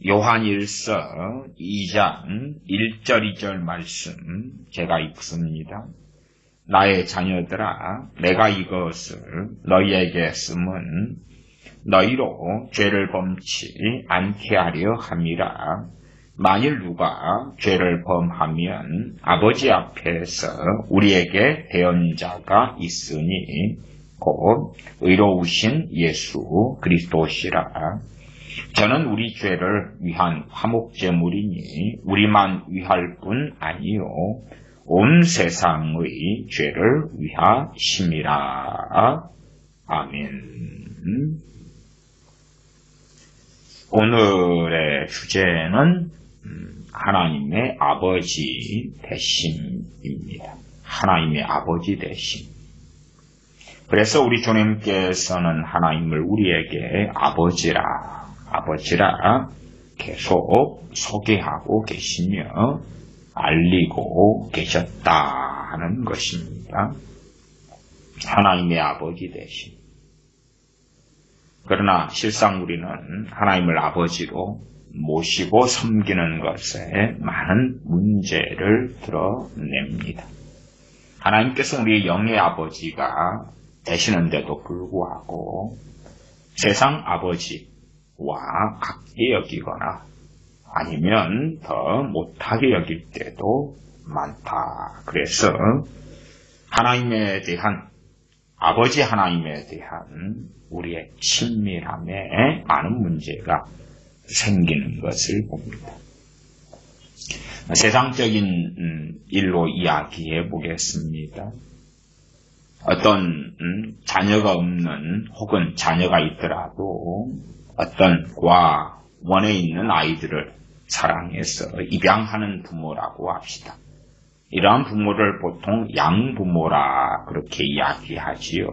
요한일서 2장 1절 2절 말씀 제가 읽습니다. 나의 자녀들아, 내가 이것을 너희에게 쓰면 너희로 죄를 범치 않게 하려 함이라. 만일 누가 죄를 범하면 아버지 앞에서 우리에게 대언자가 있으니 곧 의로우신 예수 그리스도시라. 저는 우리 죄를 위한 화목제물이니 우리만 위할 뿐 아니요 온 세상의 죄를 위하심이라. 아멘. 오늘의 주제는 하나님의 아버지 되심입니다. 하나님의 아버지 되심. 그래서 우리 주님께서는 하나님을 우리에게 아버지라 계속 소개하고 계시며 알리고 계셨다 하는 것입니다. 하나님의 아버지 되심. 그러나 실상 우리는 하나님을 아버지로 모시고 섬기는 것에 많은 문제를 드러냅니다. 하나님께서 우리의 영의 아버지가 되시는데도 불구하고 세상 아버지와 같게 여기거나 아니면 더 못하게 여길 때도 많다. 그래서 하나님에 대한 아버지 하나님에 대한 우리의 친밀함에 많은 문제가 생기는 것을 봅니다. 세상적인 일로 이야기해 보겠습니다. 어떤 자녀가 없는 혹은 자녀가 있더라도 어떤 원에 있는 아이들을 사랑해서 입양하는 부모라고 합시다. 이러한 부모를 보통 양부모라 그렇게 이야기하지요.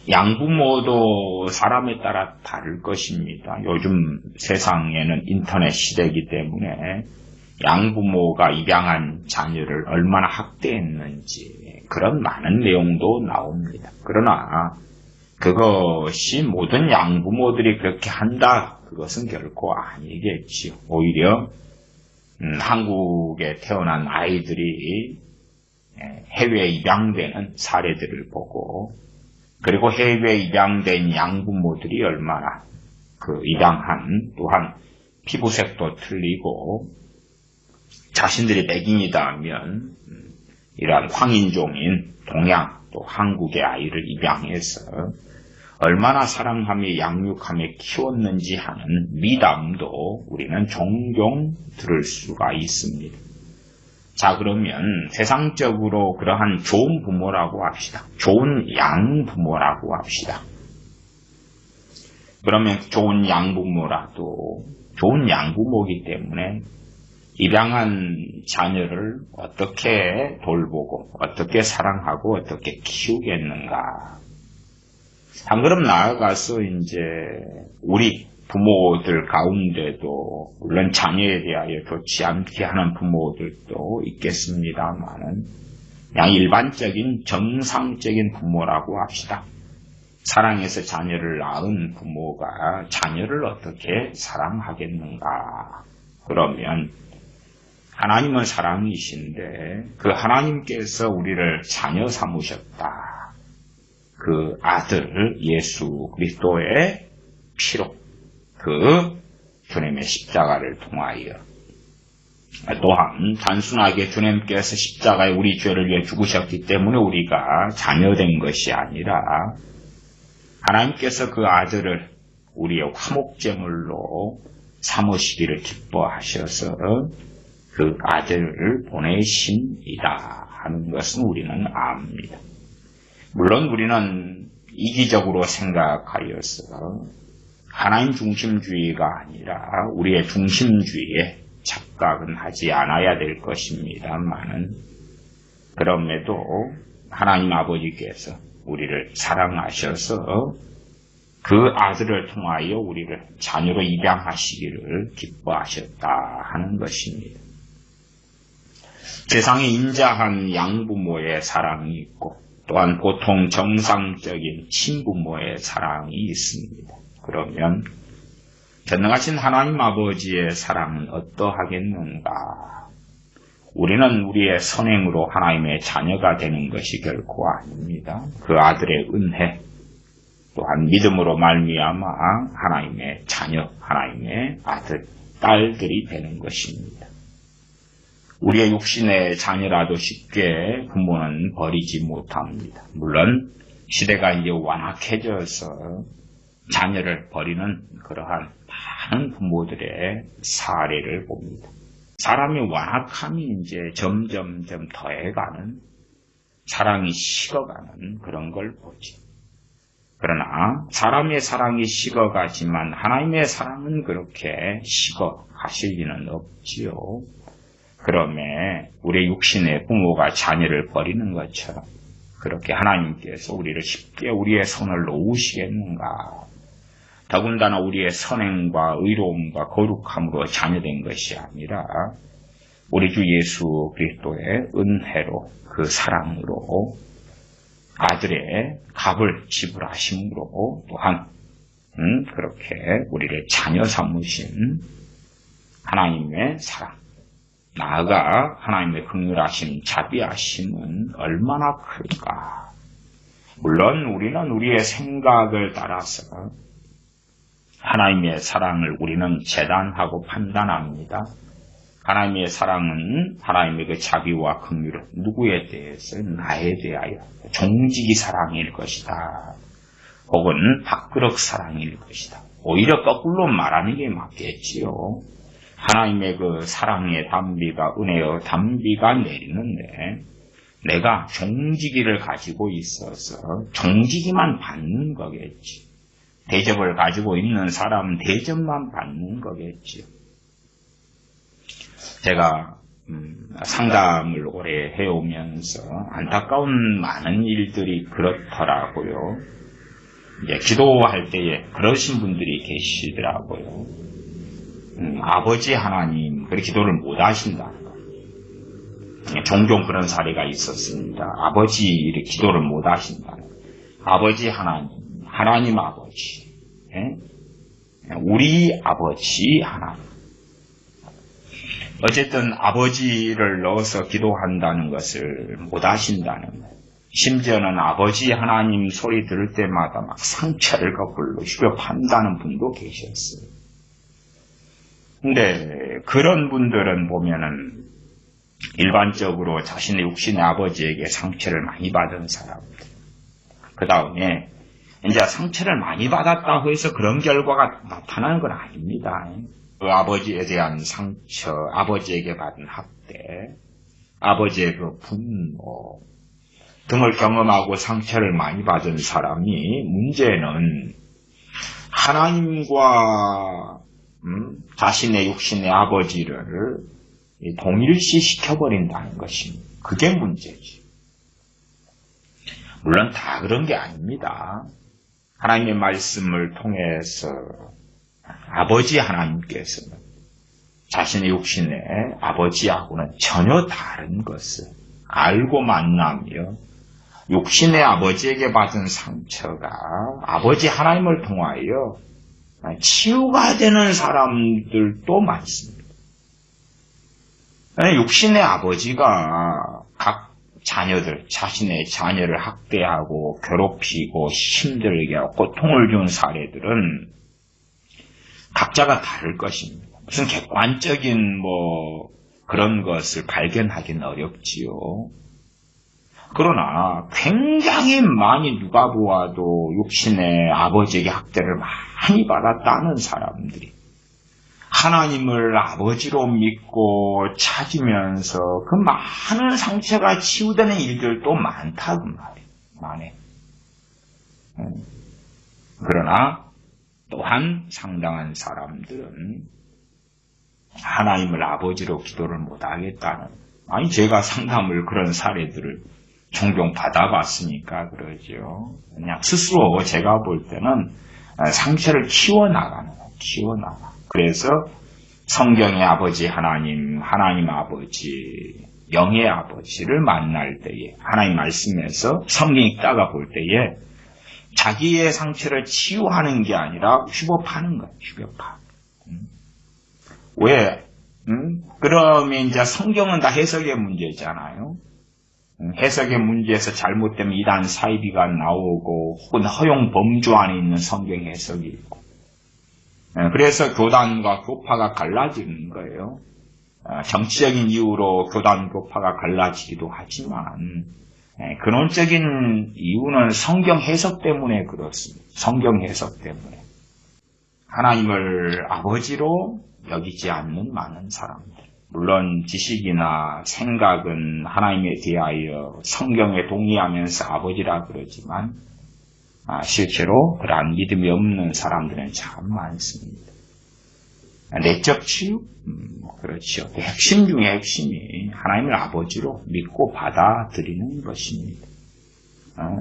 양부모도 사람에 따라 다를 것입니다. 요즘 세상에는 인터넷 시대이기 때문에 양부모가 입양한 자녀를 얼마나 학대했는지 그런 많은 내용도 나옵니다. 그러나 그것이 모든 양부모들이 그렇게 한다, 그것은 결코 아니겠지요. 오히려 한국에 태어난 아이들이 해외에 입양되는 사례들을 보고 그리고 해외에 입양된 양부모들이 얼마나 그 입양한 또한 피부색도 틀리고 자신들이 백인이다 하면 이러한 황인종인 동양 또 한국의 아이를 입양해서 얼마나 사랑하며 양육하며 키웠는지 하는 미담도 우리는 종종 들을 수가 있습니다. 자, 그러면 세상적으로 그러한 좋은 부모라고 합시다. 좋은 양부모라고 합시다. 그러면 좋은 양부모라도 좋은 양부모이기 때문에 입양한 자녀를 어떻게 돌보고 어떻게 사랑하고 어떻게 키우겠는가. 한 걸음 나아가서 이제 우리 부모들 가운데도 물론 자녀에 대하여 좋지 않게 하는 부모들도 있겠습니다만은 그냥 일반적인 정상적인 부모라고 합시다. 사랑해서 자녀를 낳은 부모가 자녀를 어떻게 사랑하겠는가. 그러면 하나님은 사랑이신데 그 하나님께서 우리를 자녀 삼으셨다. 그 아들 예수 그리스도의 피로 그 주님의 십자가를 통하여 또한 단순하게 주님께서 십자가에 우리 죄를 위해 죽으셨기 때문에 우리가 자녀된 것이 아니라 하나님께서 그 아들을 우리의 화목제물로 삼으시기를 기뻐하셔서 그 아들을 보내신이다 하는 것은 우리는 압니다. 물론 우리는 이기적으로 생각하여서 하나님 중심주의가 아니라 우리의 중심주의에 착각은 하지 않아야 될 것입니다만은 그럼에도 하나님 아버지께서 우리를 사랑하셔서 그 아들을 통하여 우리를 자녀로 입양하시기를 기뻐하셨다 하는 것입니다. 세상에 인자한 양부모의 사랑이 있고 또한 보통 정상적인 친부모의 사랑이 있습니다. 그러면 전능하신 하나님 아버지의 사랑은 어떠하겠는가? 우리는 우리의 선행으로 하나님의 자녀가 되는 것이 결코 아닙니다. 그 아들의 은혜, 또한 믿음으로 말미암아 하나님의 자녀, 하나님의 아들, 딸들이 되는 것입니다. 우리의 육신의 자녀라도 쉽게 부모는 버리지 못합니다. 물론 시대가 이제 완악해져서 자녀를 버리는 그러한 많은 부모들의 사례를 봅니다. 사람의 완악함이 이제 점점 더해가는, 사랑이 식어가는 그런 걸 보지. 그러나 사람의 사랑이 식어가지만 하나님의 사랑은 그렇게 식어가실 리는 없지요. 그러면 우리 육신의 부모가 자녀를 버리는 것처럼 그렇게 하나님께서 우리를 쉽게 우리의 손을 놓으시겠는가? 더군다나 우리의 선행과 의로움과 거룩함으로 자녀된 것이 아니라 우리 주 예수 그리스도의 은혜로, 그 사랑으로, 아들의 값을 지불하심으로 또한 그렇게 우리를 자녀 삼으신 하나님의 사랑, 나아가 하나님의 긍휼하심, 자비하심은 얼마나 클까? 물론 우리는 우리의 생각을 따라서 하나님의 사랑을 우리는 재단하고 판단합니다. 하나님의 사랑은 하나님의 그 자비와 긍휼은 누구에 대해서? 나에 대하여 종지기 사랑일 것이다. 혹은 밥그릇 사랑일 것이다. 오히려 거꾸로 말하는 게 맞겠지요. 하나님의 그 사랑의 담비가, 은혜의 담비가 내리는데 내가 종지기를 가지고 있어서 종지기만 받는 거겠지. 대접을 가지고 있는 사람은 대접만 받는 거겠지요. 제가 상담을 오래 해오면서 안타까운 많은 일들이 그렇더라고요. 이제 기도할 때에 그러신 분들이 계시더라고요. 아버지 하나님, 그렇게 기도를 못 하신다는 거예요. 종종 그런 사례가 있었습니다. 아버지 이렇게 기도를 못 하신다는 거예요. 아버지 하나님, 하나님 아버지, 우리 아버지 하나님. 어쨌든 아버지를 넣어서 기도한다는 것을 못 하신다는 거예요. 심지어는 아버지 하나님 소리 들을 때마다 막 상처를 거꾸로 휘벼 판다는 분도 계셨어요. 근데 그런 분들은 보면은 일반적으로 자신의 육신의 아버지에게 상처를 많이 받은 사람들. 그 다음에 이제 상처를 많이 받았다고 해서 그런 결과가 나타나는 건 아닙니다. 그 아버지에 대한 상처, 아버지에게 받은 학대, 아버지의 그 분노 등을 경험하고 상처를 많이 받은 사람이 문제는 하나님과 자신의 육신의 아버지를 동일시 시켜버린다는 것입니다. 그게 문제지. 물론 다 그런 게 아닙니다. 하나님의 말씀을 통해서 아버지 하나님께서는 자신의 육신의 아버지하고는 전혀 다른 것을 알고 만나며 육신의 아버지에게 받은 상처가 아버지 하나님을 통하여 치유가 되는 사람들도 많습니다. 육신의 아버지가 각 자녀들, 자신의 자녀를 학대하고 괴롭히고 힘들게 하고 고통을 준 사례들은 각자가 다를 것입니다. 무슨 객관적인 그런 것을 발견하기는 어렵지요. 그러나 굉장히 많이 누가 보아도 육신의 아버지에게 학대를 많이 받았다는 사람들이 하나님을 아버지로 믿고 찾으면서 그 많은 상처가 치유되는 일들도 많다 그 말이에요. 그러나 또한 상당한 사람들은 하나님을 아버지로 기도를 못하겠다는, 아니 제가 상담을 그런 사례들을 종종 받아봤으니까 그러죠. 그냥 스스로 제가 볼 때는 상처를 키워나가는 거예요. 키워나가. 그래서 성경의 아버지 하나님, 하나님 아버지, 영의 아버지를 만날 때에 하나님 말씀에서 성경 읽다가 볼 때에 자기의 상처를 치유하는 게 아니라 휘법하는 거예요. 휘법하. 왜? 그러면 이제 성경은 다 해석의 문제잖아요. 해석의 문제에서 잘못되면 이단 사이비가 나오고 혹은 허용 범주 안에 있는 성경 해석이 있고, 그래서 교단과 교파가 갈라지는 거예요. 정치적인 이유로 교단 교파가 갈라지기도 하지만 근원적인 이유는 성경 해석 때문에 그렇습니다. 성경 해석 때문에 하나님을 아버지로 여기지 않는 많은 사람들, 물론 지식이나 생각은 하나님에 대하여 성경에 동의하면서 아버지라 그러지만 실제로 그러한 믿음이 없는 사람들은 참 많습니다. 내적 치유? 그렇죠. 핵심 중에 핵심이 하나님을 아버지로 믿고 받아들이는 것입니다.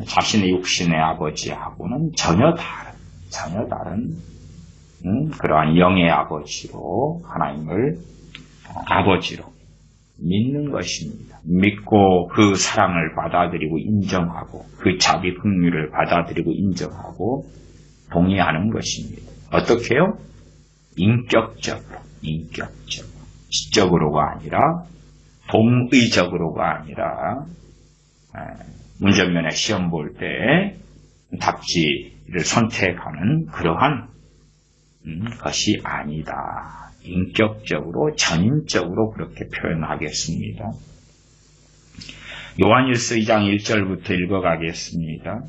자신의 육신의 아버지하고는 전혀 다른 그러한 영의 아버지로 하나님을 아버지로 믿는 것입니다. 믿고 그 사랑을 받아들이고 인정하고 그 자비 긍휼을 받아들이고 인정하고 동의하는 것입니다. 어떻게 해요? 인격적으로, 지적으로가 아니라 동의적으로가 아니라 운전면허 시험 볼 때 답지를 선택하는 그러한 것이 아니다. 인격적으로, 전인적으로 그렇게 표현하겠습니다. 요한일서 2장 1절부터 읽어가겠습니다.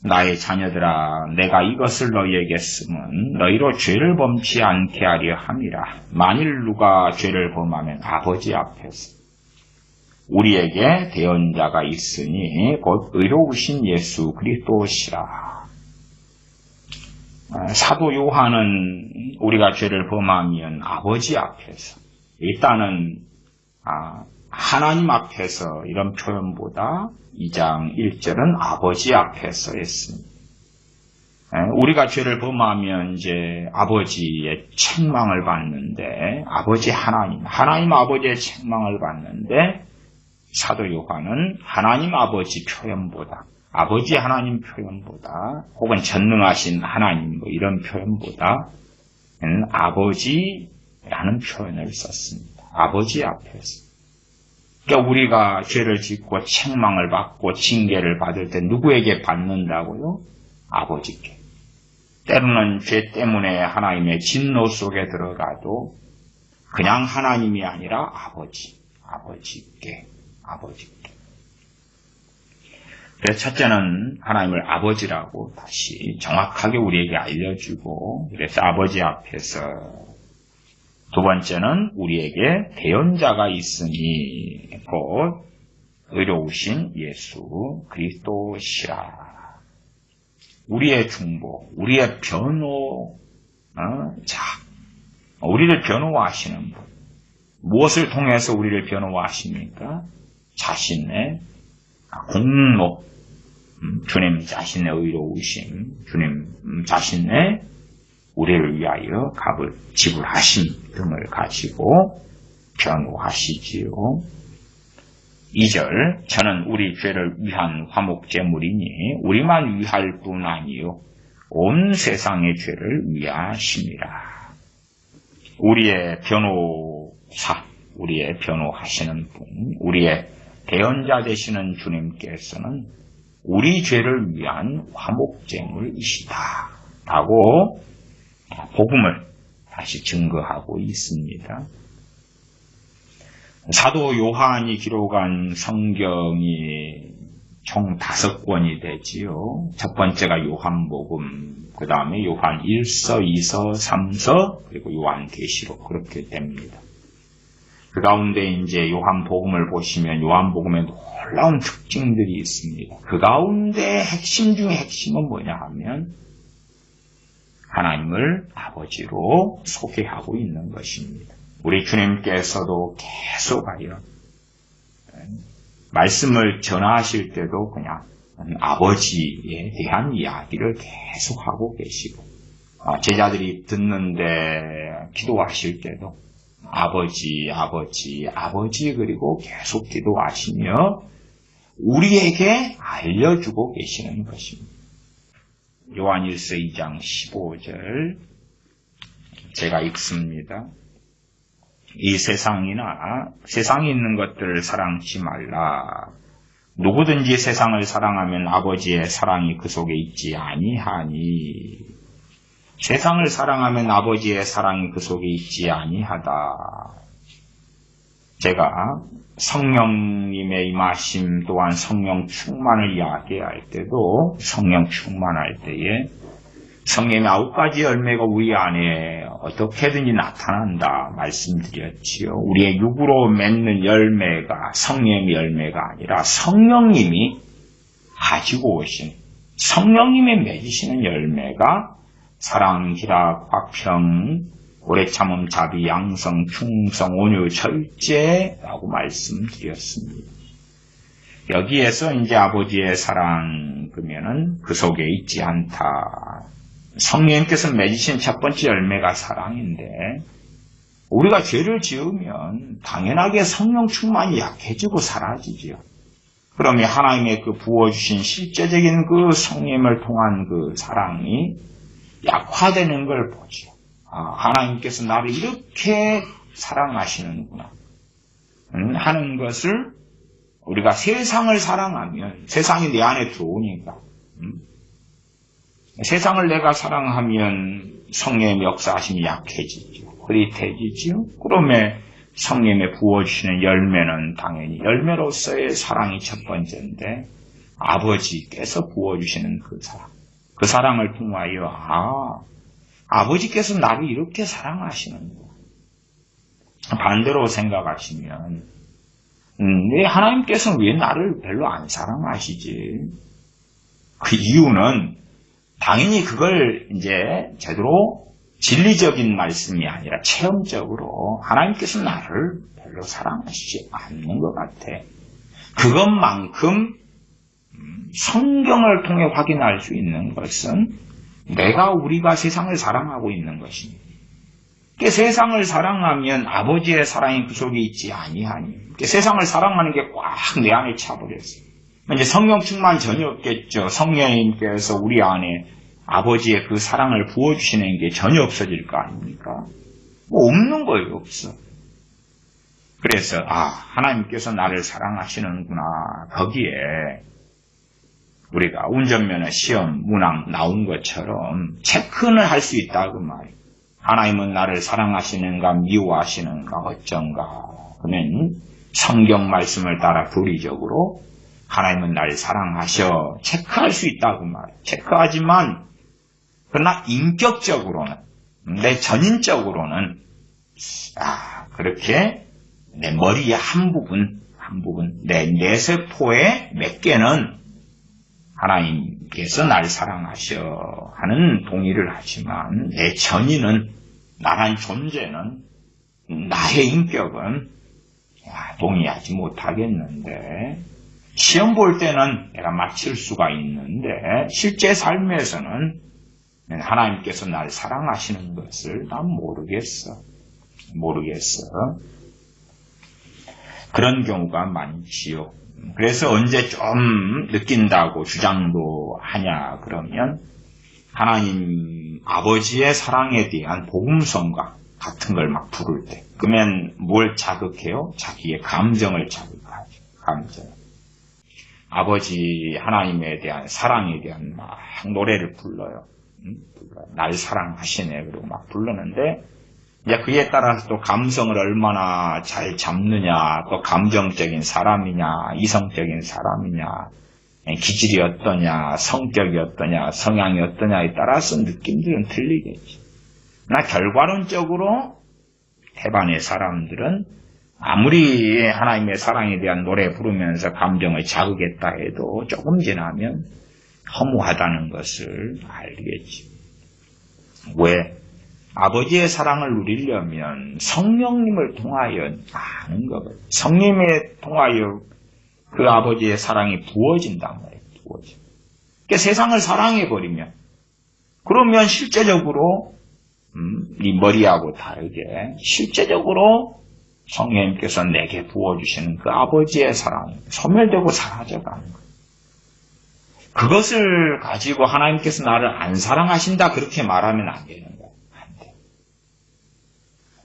나의 자녀들아, 내가 이것을 너희에게 쓰면 너희로 죄를 범치 않게 하려 함이라. 만일 누가 죄를 범하면 아버지 앞에서 우리에게 대언자가 있으니 곧 의로우신 예수 그리스도시라. 사도 요한은 우리가 죄를 범하면 아버지 앞에서, 일단은 하나님 앞에서 이런 표현보다 2장 1절은 아버지 앞에서 했습니다. 우리가 죄를 범하면 이제 아버지의 책망을 받는데, 아버지 하나님 아버지의 책망을 받는데, 사도 요한은 하나님 아버지 표현보다, 아버지 하나님 표현보다, 혹은 전능하신 하나님 이런 표현보다 아버지라는 표현을 썼습니다. 아버지 앞에서. 그러니까 우리가 죄를 짓고 책망을 받고 징계를 받을 때 누구에게 받는다고요? 아버지께. 때로는 죄 때문에 하나님의 진노 속에 들어가도 그냥 하나님이 아니라 아버지께. 그래서 첫째는 하나님을 아버지라고 다시 정확하게 우리에게 알려주고, 그래서 아버지 앞에서, 두 번째는 우리에게 대언자가 있으니 곧 의로우신 예수 그리스도시라. 우리의 중보, 우리의 변호자, 우리를 변호하시는 분. 무엇을 통해서 우리를 변호하십니까? 자신의 공로, 주님 자신의 의로우심, 주님 자신의 우리를 위하여 값을 지불하심 등을 가지고 변호하시지요. 2절, 저는 우리 죄를 위한 화목제물이니 우리만 위할 뿐 아니요 온 세상의 죄를 위하심이라. 우리의 변호사, 우리의 변호하시는 분, 우리의 대언자 되시는 주님께서는 우리 죄를 위한 화목제물이시다 라고 복음을 다시 증거하고 있습니다. 사도 요한이 기록한 성경이 총 5권이 되지요. 첫 번째가 요한복음, 그 다음에 요한 1서, 2서, 3서, 그리고 요한계시록, 그렇게 됩니다. 그 가운데 이제 요한복음을 보시면 요한복음에 놀라운 특징들이 있습니다. 그 가운데 핵심 중에 핵심은 뭐냐 하면 하나님을 아버지로 소개하고 있는 것입니다. 우리 주님께서도 계속하여 말씀을 전하실 때도 그냥 아버지에 대한 이야기를 계속하고 계시고, 제자들이 듣는데 기도하실 때도 아버지 그리고 계속 기도하시며 우리에게 알려주고 계시는 것입니다. 요한일서 2장 15절 제가 읽습니다. 이 세상이나 세상에 있는 것들을 사랑치 말라. 누구든지 세상을 사랑하면 아버지의 사랑이 그 속에 있지 아니하니. 세상을 사랑하면 아버지의 사랑이 그 속에 있지 아니하다. 제가 성령님의 임하심 또한 성령 충만을 이야기할 때도 성령 충만할 때에 성령의 9가지 열매가 우리 안에 어떻게든지 나타난다 말씀드렸지요. 우리의 육으로 맺는 열매가 성령의 열매가 아니라 성령님이 가지고 오신 성령님이 맺으시는 열매가 사랑, 희락, 화평, 오래 참음, 자비, 양성, 충성, 온유, 절제라고 말씀드렸습니다. 여기에서 이제 아버지의 사랑 그러면은 그 속에 있지 않다. 성령님께서 맺으신 첫 번째 열매가 사랑인데 우리가 죄를 지으면 당연하게 성령 충만이 약해지고 사라지죠. 그러면 하나님의 그 부어주신 실제적인 그 성령님을 통한 그 사랑이 약화되는 걸 보죠. 하나님께서 나를 이렇게 사랑하시는구나 하는 것을 우리가 세상을 사랑하면 세상이 내 안에 들어오니까 세상을 내가 사랑하면 성령의 역사하심이 약해지죠. 흐릿해지죠. 그러면 성령의 부어주시는 열매는 당연히 열매로서의 사랑이 첫 번째인데 아버지께서 부어주시는 그 사랑. 그 사랑을 통하여 아버지께서 나를 이렇게 사랑하시는구나. 반대로 생각하시면 왜 하나님께서는 왜 나를 별로 안 사랑하시지? 그 이유는 당연히 그걸 이제 제대로 진리적인 말씀이 아니라 체험적으로 하나님께서 나를 별로 사랑하시지 않는 것 같아. 그것만큼 성경을 통해 확인할 수 있는 것은 우리가 세상을 사랑하고 있는 것입니다. 세상을 사랑하면 아버지의 사랑이 그 속에 있지 아니하니. 세상을 사랑하는 게 꽉 내 안에 차버렸어요. 이제 성령 충만 전혀 없겠죠. 성령님께서 우리 안에 아버지의 그 사랑을 부어주시는 게 전혀 없어질 거 아닙니까? 없는 거예요, 없어. 그래서 하나님께서 나를 사랑하시는구나. 거기에 우리가 운전면허 시험 문항 나온 것처럼 체크는 할 수 있다 그 말이에요. 하나님은 나를 사랑하시는가 미워하시는가 어쩐가. 그러면 성경 말씀을 따라 교리적으로 하나님은 나를 사랑하셔 체크할 수 있다 그 말이에요. 체크하지만 그러나 인격적으로는 내 전인적으로는 그렇게 내 머리의 한 부분 내 뇌세포의 몇 개는 하나님께서 나를 사랑하셔 하는 동의를 하지만 내 전인은 나란 존재는 나의 인격은 동의하지 못하겠는데 시험 볼 때는 내가 맞힐 수가 있는데 실제 삶에서는 하나님께서 나를 사랑하시는 것을 난 모르겠어. 그런 경우가 많지요. 그래서 언제 좀 느낀다고 주장도 하냐 그러면 하나님 아버지의 사랑에 대한 복음성과 같은 걸 막 부를 때 그러면 뭘 자극해요? 자기의 감정을 자극하죠. 감정. 아버지 하나님에 대한 사랑에 대한 막 노래를 불러요. 날 사랑하시네 그러고 막 부르는데 이제 그에 따라서 또 감성을 얼마나 잘 잡느냐, 또 감정적인 사람이냐, 이성적인 사람이냐, 기질이 어떠냐, 성격이 어떠냐, 성향이 어떠냐에 따라서 느낌들은 틀리겠지. 그러나 결과론적으로 대반의 사람들은 아무리 하나님의 사랑에 대한 노래 부르면서 감정을 자극했다 해도 조금 지나면 허무하다는 것을 알겠지. 왜? 아버지의 사랑을 누리려면 성령님을 통하여 아는 거거든요. 성령님에 통하여 그 아버지의 사랑이 부어진단 말이에요. 부어져. 그러니까 세상을 사랑해버리면 그러면 실제적으로 이 머리하고 다르게 실제적으로 성령님께서 내게 부어주시는 그 아버지의 사랑이 소멸되고 사라져가는 거예요. 그것을 가지고 하나님께서 나를 안 사랑하신다 그렇게 말하면 안 되는 거예요. 안 돼.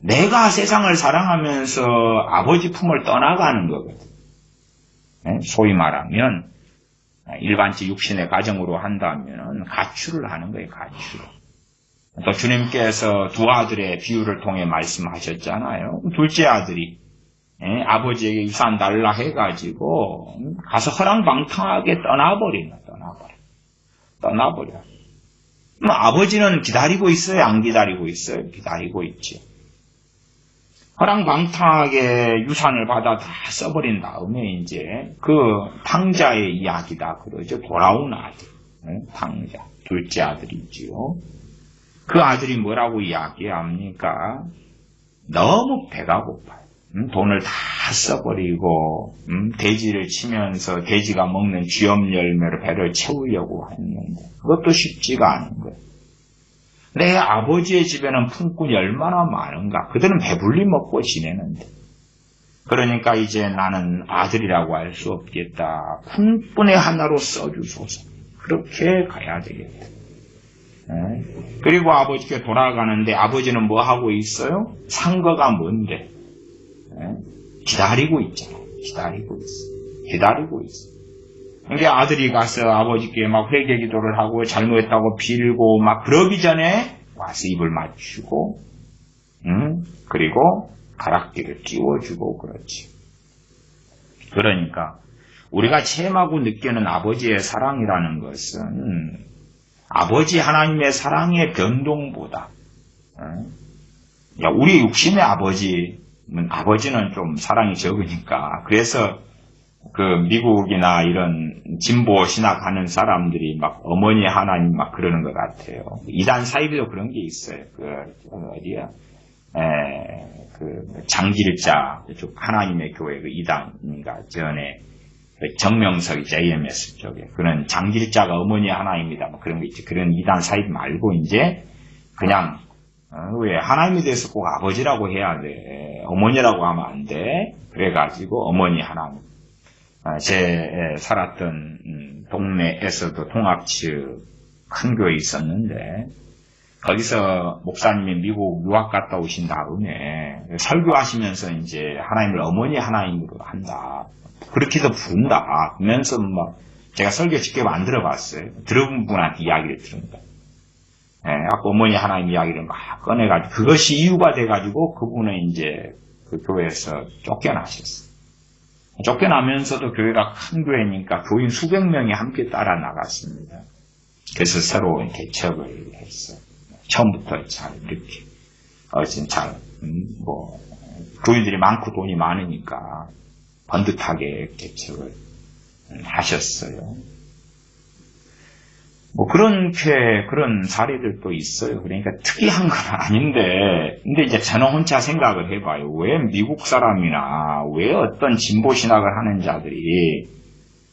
내가 세상을 사랑하면서 아버지 품을 떠나가는 거거든. 소위 말하면 일반적 육신의 가정으로 한다면 가출을 하는 거예요. 가출을. 또 주님께서 두 아들의 비유를 통해 말씀하셨잖아요. 둘째 아들이 아버지에게 유산 달라 해가지고 가서 허랑방탕하게 떠나버려. 아버지는 기다리고 있어요? 안 기다리고 있어요? 기다리고 있죠. 허랑방탕하게 유산을 받아 다 써버린 다음에 이제 그 탕자의 이야기다 그러죠. 돌아온 아들, 탕자, 둘째 아들이지요. 그 아들이 뭐라고 이야기합니까? 너무 배가 고파요. 돈을 다 써버리고 돼지를 치면서 돼지가 먹는 쥐엄 열매로 배를 채우려고 했는데 그것도 쉽지가 않은 거예요. 내 아버지의 집에는 품꾼이 얼마나 많은가. 그들은 배불리 먹고 지내는데. 그러니까 이제 나는 아들이라고 할 수 없겠다. 품꾼의 하나로 써주소서. 그렇게 가야 되겠다. 그리고 아버지께 돌아가는데 아버지는 뭐 하고 있어요? 상거가 뭔데? 기다리고 있잖아요. 기다리고 있어. 그러니까 아들이 가서 아버지께 막 회개 기도를 하고 잘못했다고 빌고 막 그러기 전에 와서 입을 맞추고, 그리고 가락지를 끼워주고 그렇지. 그러니까 우리가 체험하고 느끼는 아버지의 사랑이라는 것은 아버지 하나님의 사랑의 변동보다, 우리 육신의 아버지는 좀 사랑이 적으니까 그래서 그 미국이나 이런 진보 신학 하는 사람들이 막 어머니 하나님 막 그러는 것 같아요. 이단 사이비도 그런 게 있어요. 어디야? 그 장길자 하나님의 교회 그 이단인가 전에 그 정명석이 JMS 쪽에 그런 장길자가 어머니 하나님이다 뭐 그런 게 있지. 그런 이단 사이비 말고 이제 그냥 왜 하나님에 대해서 꼭 아버지라고 해야 돼. 어머니라고 하면 안 돼. 그래가지고 어머니 하나님. 제 살았던 동네에서도 통합측 큰 교회 있었는데 거기서 목사님이 미국 유학 갔다 오신 다음에 설교하시면서 이제 하나님을 어머니 하나님으로 한다. 그렇게도 부른다. 하면서 막 제가 설교 직접 안 들어봤어요. 들어본 분한테 이야기를 들은 거예요. 아까 어머니 하나님 이야기를 막 꺼내가지고 그것이 이유가 돼가지고 그분은 이제 그 교회에서 쫓겨나셨어요. 쫓겨나면서도 교회가 큰 교회니까 교인 수백 명이 함께 따라 나갔습니다. 그래서 새로운 개척을 했어요. 처음부터 잘 이렇게 교인들이 많고 돈이 많으니까 번듯하게 개척을 하셨어요. 뭐 그런 사례들도 있어요. 그러니까 특이한 건 아닌데, 근데 이제 저는 혼자 생각을 해봐요. 왜 미국 사람이나 왜 어떤 진보 신학을 하는 자들이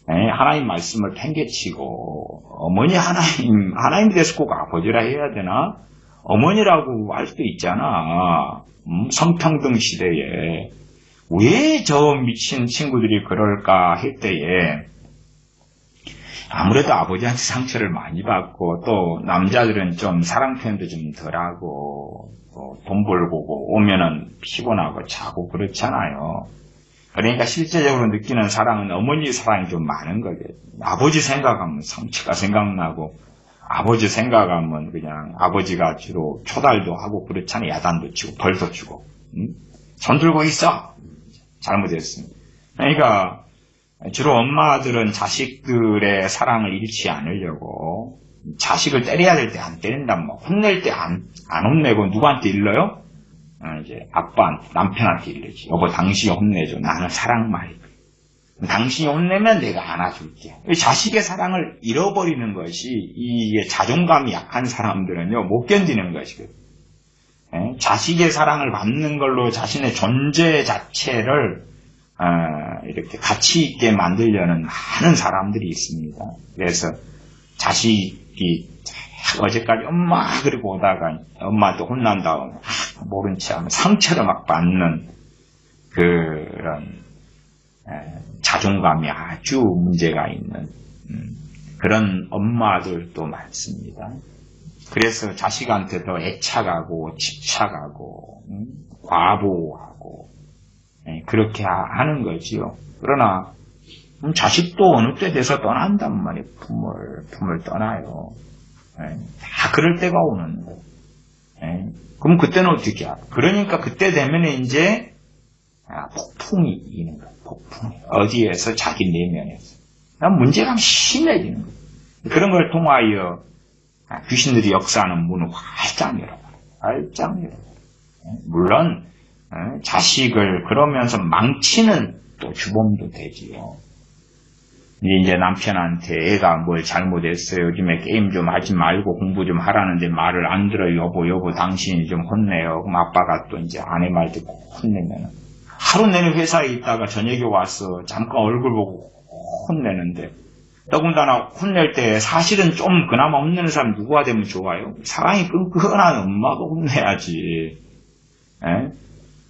하나님 말씀을 팽개치고 어머니 하나님에 대해서 꼭 아버지라 해야 되나? 어머니라고 할 수도 있잖아. 성평등 시대에 왜 저 미친 친구들이 그럴까 할 때에 아무래도 아버지한테 상처를 많이 받고 또 남자들은 좀 사랑 표현도 좀 덜하고 돈 벌고 오면은 피곤하고 자고 그렇잖아요. 그러니까 실제적으로 느끼는 사랑은 어머니 사랑이 좀 많은 거겠죠. 아버지 생각하면 상처가 생각나고 아버지 생각하면 그냥 아버지가 주로 초달도 하고 그렇잖아요. 야단도 치고 벌도 주고 손 들고 있어. 잘못했습니다. 그러니까 주로 엄마들은 자식들의 사랑을 잃지 않으려고 자식을 때려야 될 때 안 때린다, 뭐 혼낼 때 안 혼내고 누구한테 일러요? 이제 남편한테 일러지. 여보 당신이 혼내줘. 나는 사랑 말이야. 당신이 혼내면 내가 안아줄게. 자식의 사랑을 잃어버리는 것이 이게 자존감이 약한 사람들은요 못 견디는 것이거든요. 자식의 사랑을 받는 걸로 자신의 존재 자체를 이렇게 가치 있게 만들려는 많은 사람들이 있습니다. 그래서 자식이 어제까지 엄마 그리고 오다가 엄마한테 혼난 다음에 모른 채 하면 상처를 막 받는 그런 자존감이 아주 문제가 있는 그런 엄마들도 많습니다. 그래서 자식한테 더 애착하고 집착하고 과보하고 그렇게 하는 거지요. 그러나 자식도 어느 때 돼서 떠난단 말이에요. 품을 떠나요. 다 그럴 때가 오는 거예요. 그럼 그때는 어떻게 해요? 그러니까 그때 되면 이제 폭풍이 있는 거예요. 폭풍이. 어디에서? 자기 내면에서. 문제가 심해지는 거예요. 그런 걸 통하여 귀신들이 역사하는 문을 활짝 열어버려요. 활짝 열어버려요. 물론 자식을 그러면서 망치는 또 주범도 되지요. 이제 남편한테 애가 뭘 잘못했어요. 요즘에 게임 좀 하지 말고 공부 좀 하라는데 말을 안 들어요. 여보 당신이 좀 혼내요. 그럼 아빠가 또 이제 아내 말 듣고 혼내면 하루 내내 회사에 있다가 저녁에 와서 잠깐 얼굴 보고 혼내는데, 더군다나 혼낼 때 사실은 좀 그나마 혼내는 사람 누구가 되면 좋아요? 사랑이 끈끈한 엄마가 혼내야지.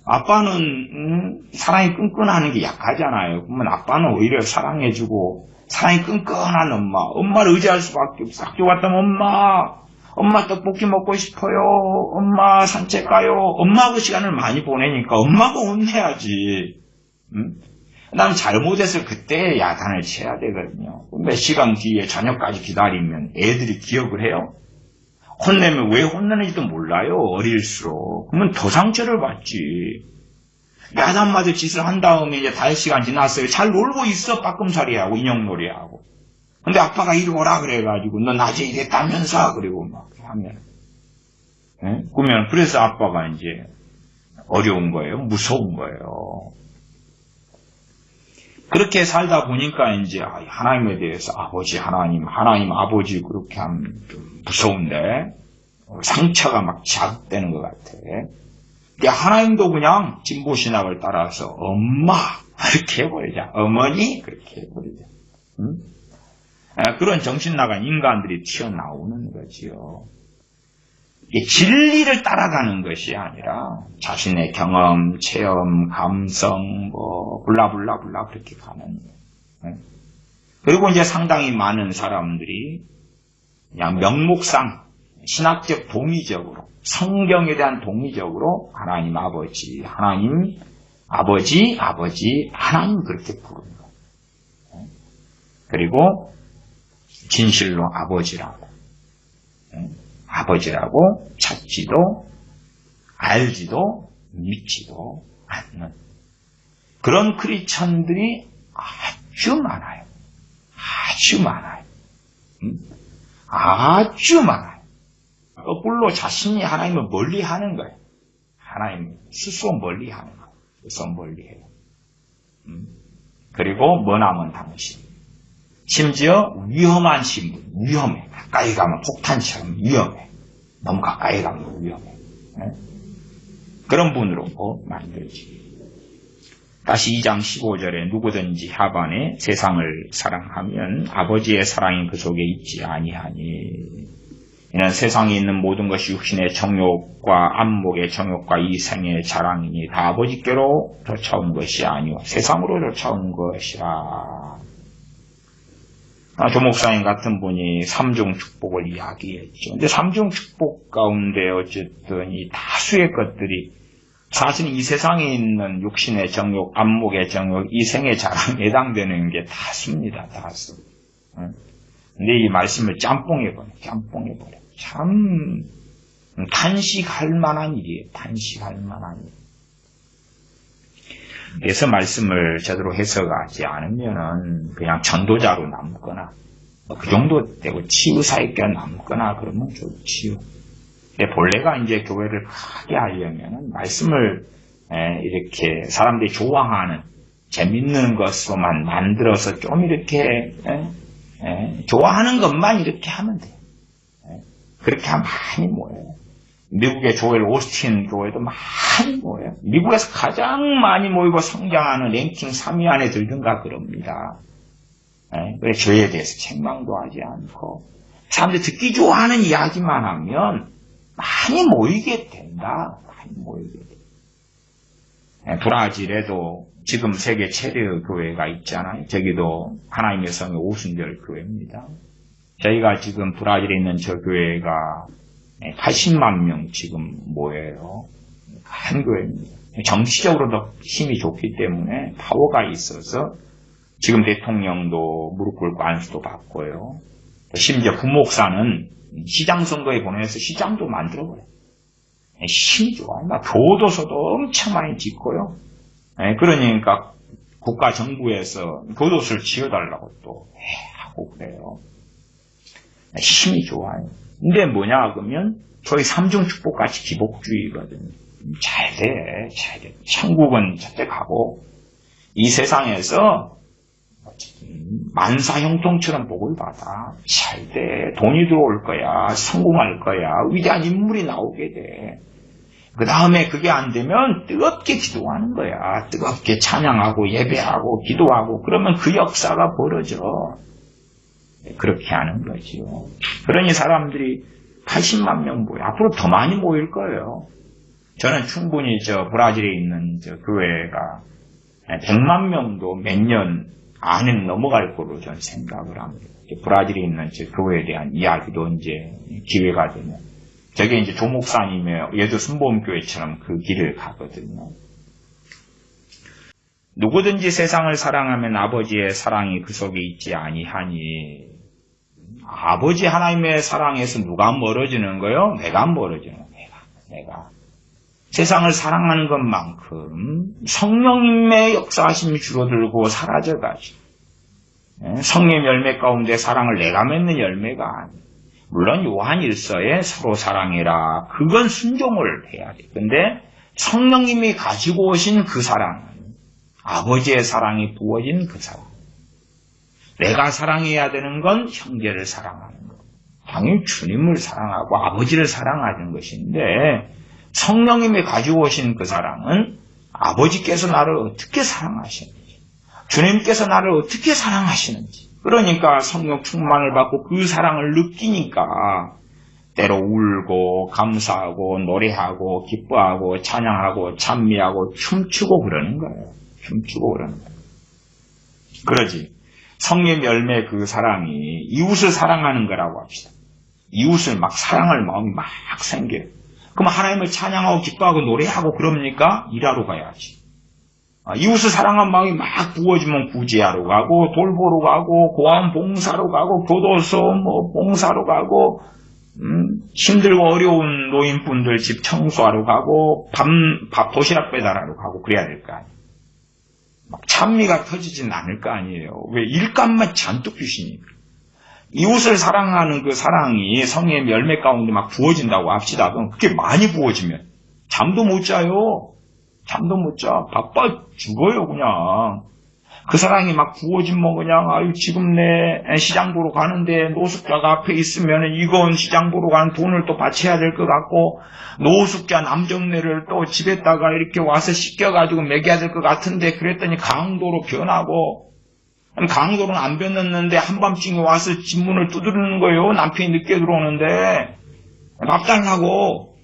아빠는 사랑이 끈끈하는 게 약하잖아요. 그러면 아빠는 오히려 사랑해주고, 사랑이 끈끈한 엄마를 의지할 수밖에 없어. 학교 갔다 오면 엄마 떡볶이 먹고 싶어요. 엄마 산책 가요. 엄마하고 시간을 많이 보내니까 엄마가 혼내야지. 나는 잘못해서 그때 야단을 쳐야 되거든요. 몇 시간 뒤에 저녁까지 기다리면 애들이 기억을 해요? 혼내면 왜 혼내는지도 몰라요. 어릴수록. 그러면 더 상처를 받지. 야단맞을 짓을 한 다음에 이제 5시간 지났어요. 잘 놀고 있어. 빠끔살이하고 인형놀이하고. 근데 아빠가 이리 오라 그래가지고 너 낮에 이랬다면서 그리고 막 하면. 그러면 그래서 아빠가 이제 어려운 거예요. 무서운 거예요. 그렇게 살다 보니까 이제 하나님에 대해서 아버지 하나님 아버지 그렇게 하면 좀 무서운데 상처가 막 자극되는 것 같아. 근데 하나님도 그냥 진보 신학을 따라서 엄마 이렇게 해버리자. 어머니 그렇게 해버리자. 그런 정신 나간 인간들이 튀어나오는 거지요. 진리를 따라가는 것이 아니라 자신의 경험, 체험, 감성, 블라블라 그렇게 가는 거예요. 그리고 이제 상당히 많은 사람들이 그냥 명목상 신학적 동의적으로, 성경에 대한 동의적으로 하나님 아버지 하나님 그렇게 부르는 거예요. 그리고 진실로 아버지라고 찾지도 알지도 믿지도 않는 그런 크리스천들이 아주 많아요. 아주 많아요. 거꾸로 자신이 하나님을 멀리하는 거예요. 하나님 스스로 멀리하는 거예요. 스스로 멀리해요. 그리고 머나먼 당신. 심지어 위험한 신분, 위험해. 가까이 가면 폭탄처럼 위험해. 너무 가까이 가면 위험해. 그런 분으로 만들지. 다시 2장 15절에 누구든지 하반에 세상을 사랑하면 아버지의 사랑이 그 속에 있지 아니하니. 이는 세상에 있는 모든 것이 육신의 정욕과 안목의 정욕과 이 생의 자랑이니 다 아버지께로 쫓아온 것이 아니오 세상으로 쫓아온 것이라. 조 목사님 같은 분이 삼중 축복을 이야기했죠. 근데 삼중 축복 가운데 어쨌든 이 다수의 것들이 사실 이 세상에 있는 육신의 정욕, 안목의 정욕, 이생의 자랑에 해당되는 게 다수입니다. 다수. 근데 이 말씀을 짬뽕해버려. 참 탄식할 만한 일이에요. 탄식할 만한 일. 그래서 말씀을 제대로 해석하지 않으면은 그냥 전도자로 남거나 그 정도 되고 치유사에 껴 남거나 그러면 좋지요. 본래가 이제 교회를 크게 하려면은 말씀을 이렇게 사람들이 좋아하는 재밌는 것으로만 만들어서 좀 이렇게 좋아하는 것만 이렇게 하면 돼요. 그렇게 하면 많이 모여요. 미국의 조엘 오스틴 교회도 많이 모여요. 미국에서 가장 많이 모이고 성장하는 랭킹 3위 안에 들든가 그럽니다. 그래 죄에 대해서 책망도 하지 않고 사람들이 듣기 좋아하는 이야기만 하면 많이 모이게 된다. 많이 모이게 돼. 브라질에도 지금 세계 최대 교회가 있잖아요. 저기도 하나님의 성의 오순절 교회입니다. 저희가 지금 브라질에 있는 저 교회가 80만 명 지금 모여요. 한 교회입니다. 정치적으로도 힘이 좋기 때문에 파워가 있어서 지금 대통령도 무릎 꿇고 안수도 받고요. 심지어 부목사는 시장 선거에 보내서 시장도 만들어버려요. 힘이 좋아요. 교도소도 엄청 많이 짓고요. 그러니까 국가 정부에서 교도소를 지어달라고 또 하고 그래요. 힘이 좋아요. 근데 뭐냐 그러면 저희 삼중축복같이 기복주의거든요. 잘 돼. 천국은 절대 가고 이 세상에서 만사형통처럼 복을 받아. 잘 돼. 돈이 들어올 거야. 성공할 거야. 위대한 인물이 나오게 돼. 그 다음에 그게 안 되면 뜨겁게 기도하는 거야. 뜨겁게 찬양하고 예배하고 기도하고 그러면 그 역사가 벌어져. 그렇게 하는 거죠. 그러니 사람들이 80만 명 모여. 앞으로 더 많이 모일 거예요. 저는 충분히 브라질에 있는 교회가 100만 명도 몇 년 안에 넘어갈 거로 저는 생각을 합니다. 브라질에 있는 교회에 대한 이야기도 이제 기회가 되면. 저게 이제 조목사님의 예도 순복음교회처럼 그 길을 가거든요. 누구든지 세상을 사랑하면 아버지의 사랑이 그 속에 있지 아니하니. 아버지 하나님의 사랑에서 누가 멀어지는 거요? 내가 멀어지는 거예요. 내가. 세상을 사랑하는 것만큼 성령님의 역사하심이 줄어들고 사라져가지. 성령 열매 가운데 사랑을 내가 맺는 열매가 아니에요. 물론 요한일서에 서로 사랑해라. 그건 순종을 해야 돼. 근데 성령님이 가지고 오신 그 사랑은 아버지의 사랑이 부어진 그 사랑. 내가 사랑해야 되는 건 형제를 사랑하는 것. 당연히 주님을 사랑하고 아버지를 사랑하는 것인데 성령님이 가지고 오신 그 사랑은 아버지께서 나를 어떻게 사랑하시는지, 주님께서 나를 어떻게 사랑하시는지. 그러니까 성령 충만을 받고 그 사랑을 느끼니까 때로 울고 감사하고 노래하고 기뻐하고 찬양하고 찬미하고 춤추고 그러는 거예요. 춤추고 그러는 거예요. 그러지. 성령 열매 그 사랑이 이웃을 사랑하는 거라고 합시다. 이웃을 막 사랑할 마음이 막 생겨요. 그럼 하나님을 찬양하고 기뻐하고 노래하고 그럽니까? 일하러 가야지. 이웃을 사랑한 마음이 막 부어지면 구제하러 가고 돌보러 가고 고아원 봉사로 가고 교도소 봉사로 가고 힘들고 어려운 노인분들 집 청소하러 가고 밥 도시락 배달하러 가고 그래야 될 거 아니에요. 막 찬미가 터지진 않을 거 아니에요. 왜? 일감만 잔뜩 주시니까. 이웃을 사랑하는 그 사랑이 성의 열매 가운데 막 부어진다고 합시다. 그럼 그게 많이 부어지면 잠도 못 자요. 잠도 못 자. 바빠 죽어요 그냥. 그 사랑이 막 부어지면 그냥 아유 지금 내 시장 보러 가는데 노숙자가 앞에 있으면 이건 시장 보러 가는 돈을 또 바쳐야 될 것 같고 노숙자 남정네를 또 집에다가 이렇게 와서 씻겨가지고 먹여야 될 것 같은데 그랬더니 강도로 변하고 강도로는 안 변했는데 한밤중에 와서 집 문을 두드리는 거예요. 남편이 늦게 들어오는데 밥 달라고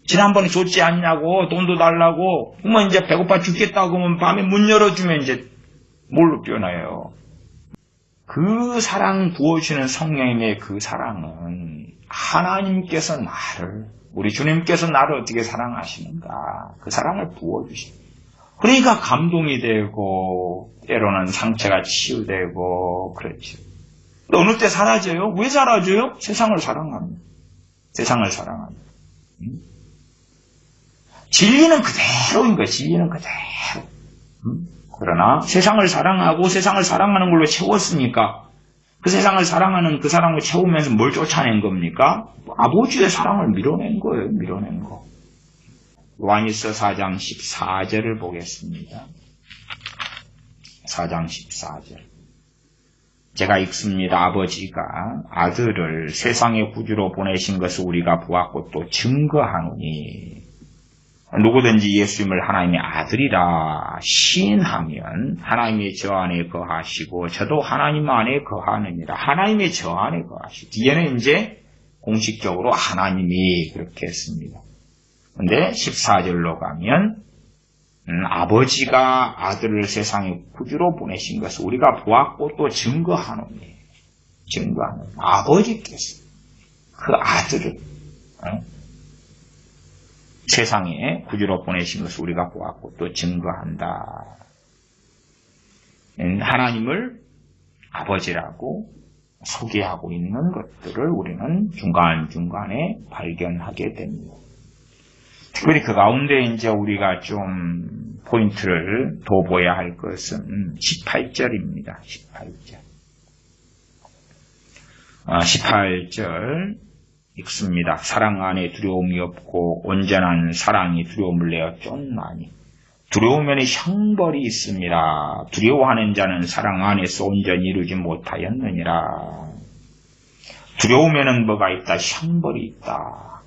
지난번에 줬지 않냐고 돈도 달라고 그러면 이제 배고파 죽겠다고 하면 밤에 문 열어주면 이제 뭘로 변해요. 그 사랑 부어주시는 성령님의 그 사랑은 하나님께서 나를 우리 주님께서 나를 어떻게 사랑하시는가 그 사랑을 부어주시는 그러니까 감동이 되고 때로는 상처가 치유되고 그렇죠. 어느 때 사라져요? 왜 사라져요? 세상을 사랑합니다. 세상을 사랑합니다. 진리는 그대로인 거예요. 진리는 그대로. 그러나 세상을 사랑하고 세상을 사랑하는 걸로 채웠으니까 그 세상을 사랑하는 그 사랑을 채우면서 뭘 쫓아낸 겁니까? 아버지의 사랑을 밀어낸 거예요. 밀어낸 거. 요한일서 4장 14절을 보겠습니다. 4장 14절. 제가 읽습니다. 아버지가 아들을 세상의 구주로 보내신 것을 우리가 보았고 또 증거하노니 누구든지 예수님을 하나님의 아들이라 시인하면 하나님의 저 안에 거하시고 저도 하나님 안에 거하느니라. 하나님의 저 안에 거하시고 뒤에는 이제 공식적으로 하나님이 그렇게 했습니다. 근데 14절로 가면 아버지가 아들을 세상의 구주로 보내신 것을 우리가 보았고 또 증거하노니. 증거하노니. 아버지께서 그 아들을 세상에 구주로 보내신 것을 우리가 보았고 또 증거한다. 하나님을 아버지라고 소개하고 있는 것들을 우리는 중간중간에 발견하게 됩니다. 특별히 그 가운데 이제 우리가 좀 포인트를 둬봐야 할 것은 18절입니다. 18절. 18절 읽습니다. 사랑 안에 두려움이 없고 온전한 사랑이 두려움을 내어 쫓나니 두려우면 형벌이 있습니다. 두려워하는 자는 사랑 안에서 온전히 이루지 못하였느니라. 두려우면 뭐가 있다? 형벌이 있다.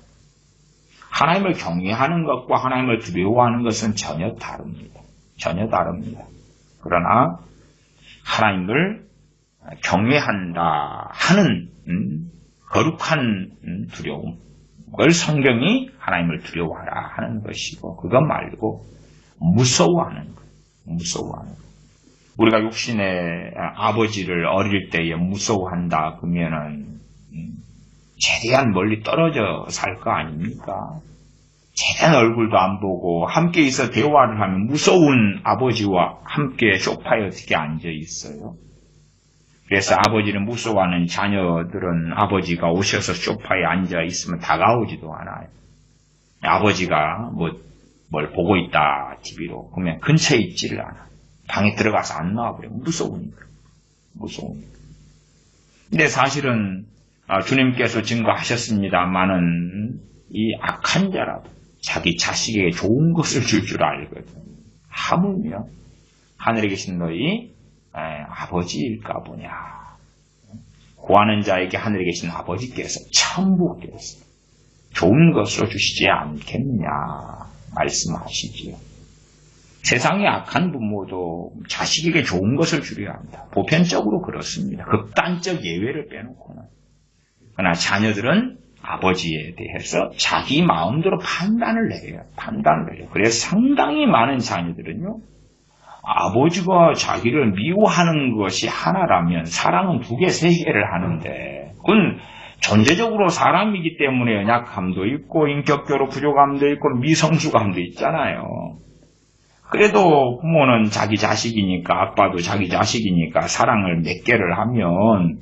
하나님을 경외하는 것과 하나님을 두려워하는 것은 전혀 다릅니다. 전혀 다릅니다. 그러나 하나님을 경외한다 하는 거룩한 두려움을 성경이 하나님을 두려워하라 하는 것이고 그것 말고 무서워하는 것. 무서워하는 것. 우리가 육신의 아버지를 어릴 때에 무서워한다 그러면은 최대한 멀리 떨어져 살 거 아닙니까? 최대한 얼굴도 안 보고 함께 있어 대화를 하면 무서운 아버지와 함께 소파에 어떻게 앉아 있어요? 그래서 아버지를 무서워하는 자녀들은 아버지가 오셔서 소파에 앉아 있으면 다가오지도 않아요. 아버지가 뭘 보고 있다 TV로 그러면 근처에 있지를 않아. 방에 들어가서 안 나와버려. 무서우니까. 근데 사실은 주님께서 증거하셨습니다마는 이 악한 자라도 자기 자식에게 좋은 것을 줄 줄 알거든. 하물며 하늘에 계신 너희 아버지일까 보냐. 구하는 자에게 하늘에 계신 아버지께서 천국에서 좋은 것을 주시지 않겠느냐 말씀하시지요. 세상의 악한 부모도 자식에게 좋은 것을 주려야 합니다. 보편적으로 그렇습니다. 극단적 예외를 빼놓고는. 그러나 자녀들은 아버지에 대해서 자기 마음대로 판단을 내려요. 그래서 상당히 많은 자녀들은요. 아버지가 자기를 미워하는 것이 하나라면 사랑은 2개, 3개를 하는데 그건 전제적으로 사람이기 때문에 연약함도 있고 인격적으로 부족함도 있고 미성숙함도 있잖아요. 그래도 부모는 자기 자식이니까 아빠도 자기 자식이니까 사랑을 몇 개를 하면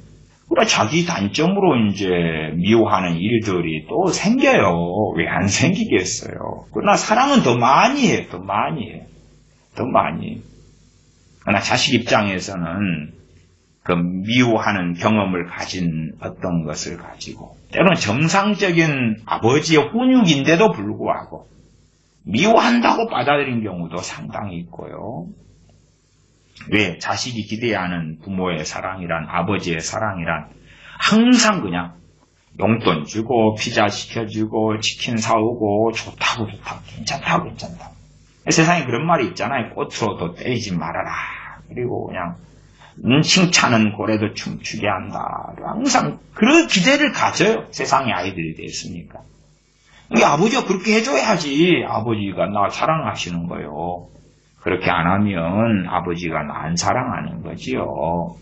그러나 자기 단점으로 이제 미워하는 일들이 또 생겨요. 왜 안 생기겠어요? 그러나 사랑은 더 많이 해요. 더 많이. 그러나 자식 입장에서는 그 미워하는 경험을 가진 어떤 것을 가지고 때로는 정상적인 아버지의 훈육인데도 불구하고 미워한다고 받아들인 경우도 상당히 있고요. 왜? 자식이 기대하는 부모의 사랑이란 아버지의 사랑이란 항상 그냥 용돈 주고 피자 시켜주고 치킨 사오고 좋다고 괜찮다고 세상에 그런 말이 있잖아요. 꽃으로도 때리지 말아라. 그리고 그냥 칭찬은 고래도 춤추게 한다. 항상 그런 기대를 가져요. 세상의 아이들이 됐으니까. 아버지가 그렇게 해줘야지 아버지가 나 사랑하시는 거요. 그렇게 안 하면 아버지가 나 안 사랑하는 거지요.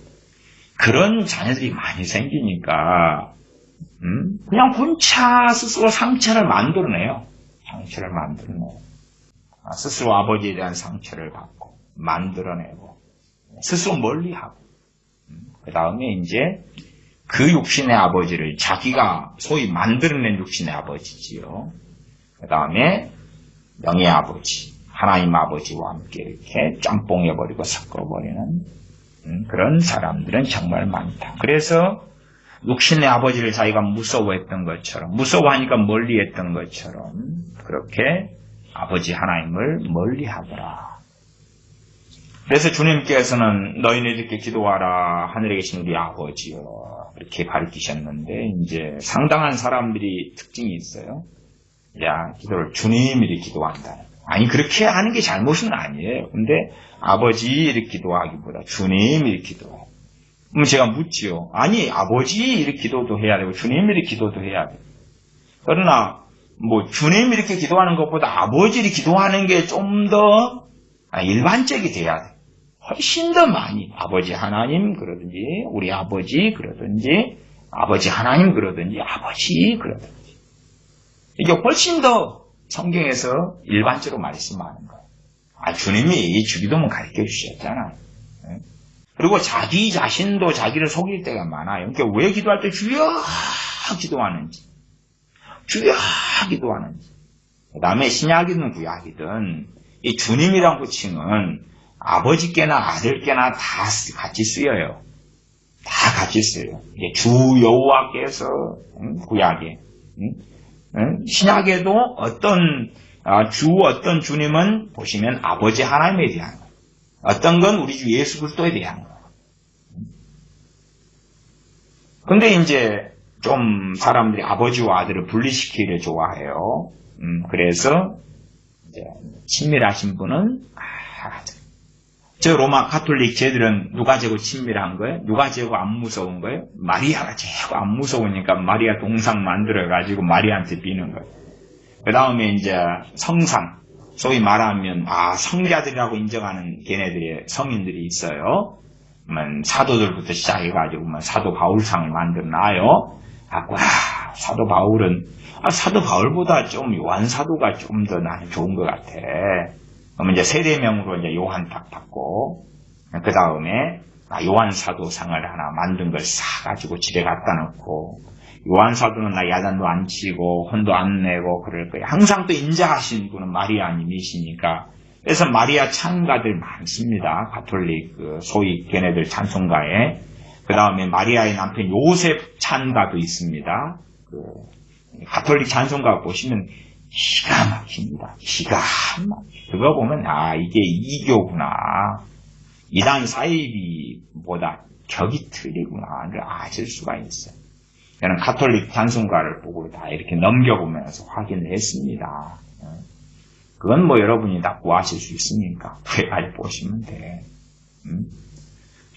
그런 자녀들이 많이 생기니까 그냥 혼자 스스로 상처를 만들어내요. 스스로 아버지에 대한 상처를 받고 만들어내고 스스로 멀리하고 그 다음에 이제 그 육신의 아버지를 자기가 소위 만들어낸 육신의 아버지지요. 그 다음에 영의 아버지, 하나님 아버지와 함께 이렇게 짬뽕해버리고 섞어버리는 그런 사람들은 정말 많다. 그래서 육신의 아버지를 자기가 무서워했던 것처럼, 무서워하니까 멀리했던 것처럼 그렇게 아버지 하나님을 멀리하더라. 그래서 주님께서는 너희는 이렇게 기도하라 하늘에 계신 우리 아버지여 이렇게 가르치셨는데 이제 상당한 사람들이 특징이 있어요. 야, 기도를 주님이 기도한다. 아니 그렇게 하는 게 잘못은 아니에요. 근데 아버지 이렇게 기도하기보다 주님 이렇게 기도해. 그럼 제가 묻지요. 아니 아버지 이렇게 기도도 해야 되고 주님 이렇게 기도도 해야 돼. 그러나 주님 이렇게 기도하는 것보다 아버지 이렇게 기도하는 게 좀 더 일반적이 돼야 돼. 훨씬 더 많이 아버지 하나님 그러든지 우리 아버지 그러든지 아버지 하나님 그러든지 아버지 그러든지 이게 훨씬 더 성경에서 일반적으로 말씀하는 거예요. 주님이 주기도문 가르쳐 주셨잖아요. 그리고 자기 자신도 자기를 속일 때가 많아요. 그러니까 왜 기도할 때 주여 기도하는지, 주여 기도하는지. 그 다음에 신약이든 구약이든 이 주님이란 호칭은 아버지께나 아들께나 다 같이 쓰여요. 다 같이 써요. 주 여호와께서 구약에, 신약에도 어떤 주님은 보시면 아버지 하나님에 대한 거예요. 어떤 건 우리 주 예수 그리스도에 대한 거예요. 근데 이제 좀 사람들이 아버지와 아들을 분리시키기를 좋아해요. 그래서 이제 친밀하신 분은 저 로마 가톨릭 쟤들은 누가 제고 친밀한 거예요? 누가 제고 안 무서운 거예요? 마리아가 제고 안 무서우니까 마리아 동상 만들어가지고 마리아한테 비는 거예요. 그 다음에 이제 성상, 소위 말하면 성자들이라고 인정하는 걔네들의 성인들이 있어요. 사도들부터 시작해가지고 사도 바울상을 만들어놔요. 사도 바울은 사도 바울보다 좀 요한 사도가 좀 더 나는 좋은 것 같아. 그러면 이제 세대명으로 이제 요한 딱 받고, 그 다음에 요한 사도상을 하나 만든 걸 사가지고 집에 갖다 놓고, 요한 사도는 나 야단도 안 치고 혼도 안 내고 그럴 거예요. 항상 또 인자하신 분은 마리아님이시니까. 그래서 마리아 찬가들 많습니다. 가톨릭 소위 걔네들 찬송가에. 그 다음에 마리아의 남편 요셉 찬가도 있습니다. 가톨릭 찬송가 보시면 기가 막힙니다. 기가 막혀. 그거 보면 이게 이교구나. 이단 사이비보다 격이 틀리구나. 아실 수가 있어요. 저는 가톨릭 찬송가를 보고 다 이렇게 넘겨보면서 확인을 했습니다. 그건 여러분이 다 구하실 수 있으니까 구해가지고 보시면 돼.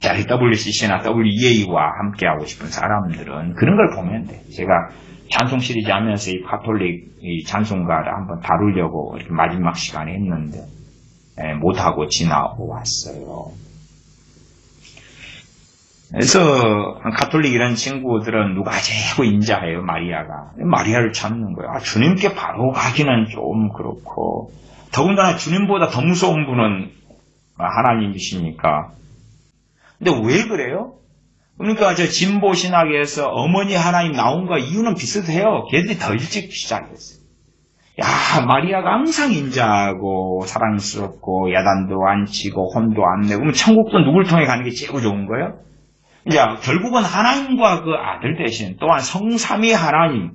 자, WCC나 WEA와 함께하고 싶은 사람들은 그런 걸 보면 돼. 제가 찬송 시리즈 하면서 이 가톨릭 이 찬송가를 한번 다루려고 이렇게 마지막 시간에 했는데 못하고 지나고 왔어요. 그래서 가톨릭 이런 친구들은 누가 제일 인자해요? 마리아가. 마리아를 찾는 거예요. 주님께 바로 가기는 좀 그렇고, 더군다나 주님보다 더 무서운 분은 하나님이시니까. 근데 왜 그래요? 그러니까 저 진보 신학에서 어머니 하나님 나온 거 이유는 비슷해요. 걔들이 더 일찍 시작했어요. 마리아가 항상 인자하고 사랑스럽고 야단도 안 치고 혼도 안 내고, 그럼 천국도 누굴 통해 가는 게 제일 좋은 거예요? 이제 결국은 하나님과 그 아들 대신 또한 성삼위 하나님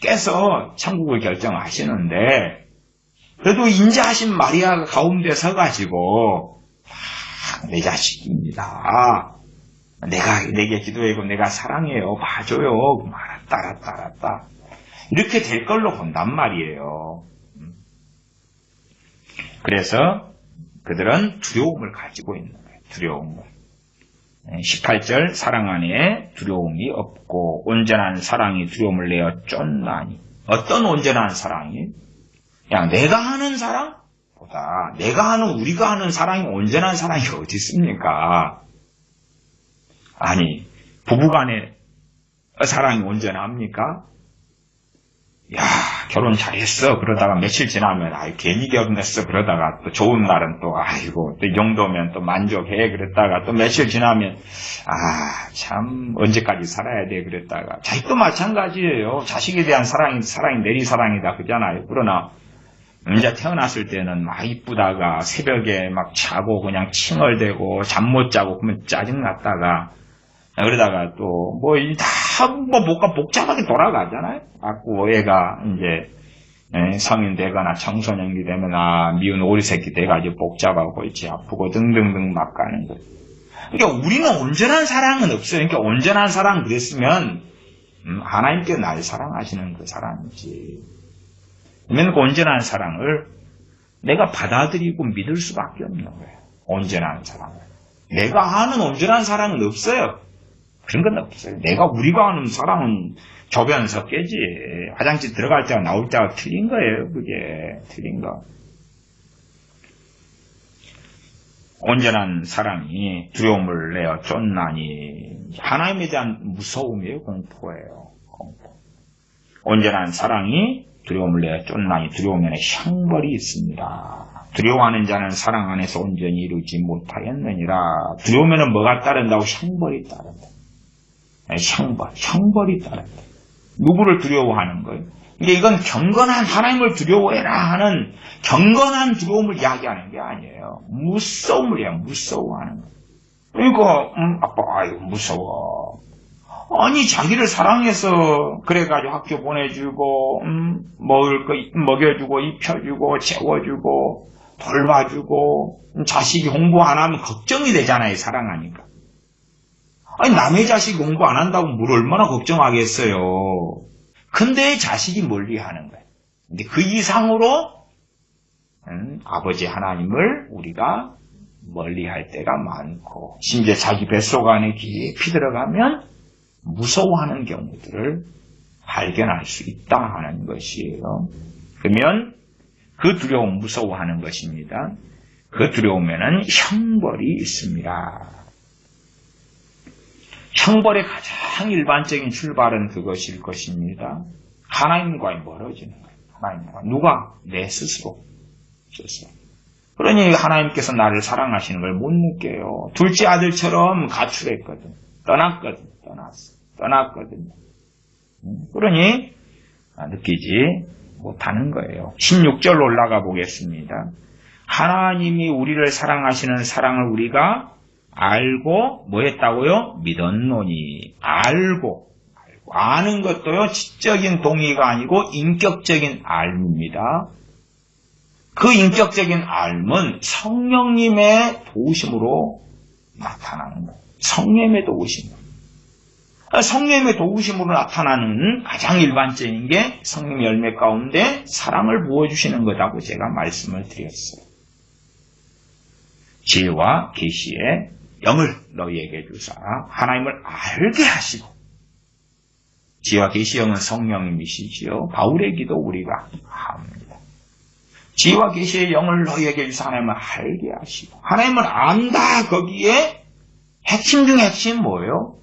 께서 천국을 결정하시는데, 그래도 인자하신 마리아가 가운데 서가지고 내 자식입니다. 내게 기도하고 내가 사랑해요. 봐줘요. 알았다. 이렇게 될 걸로 본단 말이에요. 그래서 그들은 두려움을 가지고 있는 거예요. 두려움을. 18절 사랑 안에 두려움이 없고 온전한 사랑이 두려움을 내어 쫓나니. 어떤 온전한 사랑이? 그냥 내가 하는 사랑보다 내가 하는 우리가 하는 사랑이 온전한 사랑이 어디 있습니까? 아니, 부부간의 사랑이 온전합니까? 결혼 잘했어. 그러다가 며칠 지나면 괜히 결혼했어. 그러다가 또 좋은 날은 또 또 이 정도면 또 만족해. 그랬다가 또 며칠 지나면 참 언제까지 살아야 돼. 그랬다가 자식도 마찬가지예요. 자식에 대한 사랑이 내리사랑이다 그러잖아요. 그러나 이제 태어났을 때는 막 이쁘다가 새벽에 막 자고 그냥 칭얼대고 잠 못 자고 그러면 짜증났다가 그러다가 또 뭔가 복잡하게 돌아가잖아요. 애가 이제 성인 되거나 청소년기 되면 미운 오리새끼 돼가지고 복잡하고 골치 아프고 등등등 막 가는 거예요. 그러니까 우리는 온전한 사랑은 없어요. 그러니까 온전한 사랑 그랬으면 하나님께 날 사랑하시는 그 사랑이지. 그러면 그 온전한 사랑을 내가 받아들이고 믿을 수밖에 없는 거예요. 온전한 사랑을. 내가 하는 온전한 사랑은 없어요. 그런 건 없어요. 우리가 하는 사랑은 조변 섞이지. 화장실 들어갈 때와 나올 때가 틀린 거예요. 그게 틀린 거. 온전한 사랑이 두려움을 내어 쫓나니. 하나님에 대한 무서움이에요. 공포예요. 공포. 온전한 사랑이 두려움을 내어 쫓나니 두려움에는 형벌이 있습니다. 두려워하는 자는 사랑 안에서 온전히 이루지 못하였느니라. 두려움에는 뭐가 따른다고? 형벌이 따른다. 형벌이 따른다. 누구를 두려워하는 거예요? 이게 이건 경건한 하나님을 두려워해라 하는 경건한 두려움을 이야기하는 게 아니에요. 무서움이야, 무서워하는 거. 그러니까 아빠 아이고 무서워. 아니 자기를 사랑해서 그래가지고 학교 보내주고 먹을 거 먹여주고 입혀주고 재워주고 돌봐주고 자식이 공부 안 하면 걱정이 되잖아요. 사랑하니까. 아니 남의 자식이 공부 안 한다고 뭘 얼마나 걱정하겠어요. 근데 자식이 멀리하는 거예요. 근데 그 이상으로 아버지 하나님을 우리가 멀리할 때가 많고 심지어 자기 뱃속 안에 깊이 들어가면 무서워하는 경우들을 발견할 수 있다 하는 것이에요. 그러면 그 두려움 무서워하는 것입니다. 그 두려움에는 형벌이 있습니다. 형벌의 가장 일반적인 출발은 그것일 것입니다. 하나님과의 멀어지는 거예요. 하나님과. 누가? 내 스스로. 그러니 하나님께서 나를 사랑하시는 걸 못 느껴요. 둘째 아들처럼 가출했거든. 떠났거든요. 그러니 느끼지 못하는 거예요. 16절 올라가 보겠습니다. 하나님이 우리를 사랑하시는 사랑을 우리가 알고 뭐 했다고요? 믿었노니. 알고. 아는 것도요, 지적인 동의가 아니고 인격적인 알입니다. 그 인격적인 알은 성령님의 도우심으로 나타나는 거예요. 성령님의 도우심. 성령님의 도우심으로 나타나는 가장 일반적인 게 성령 열매 가운데 사랑을 부어주시는 거라고 제가 말씀을 드렸어요. 지혜와 계시의 영을 너희에게 주사 하나님을 알게 하시고, 지혜와 계시의 영은 성령님이시지요. 바울의 기도 우리가 합니다. 지혜와 계시의 영을 너희에게 주사 하나님을 알게 하시고, 하나님을 안다. 거기에 핵심 중에 핵심 뭐예요?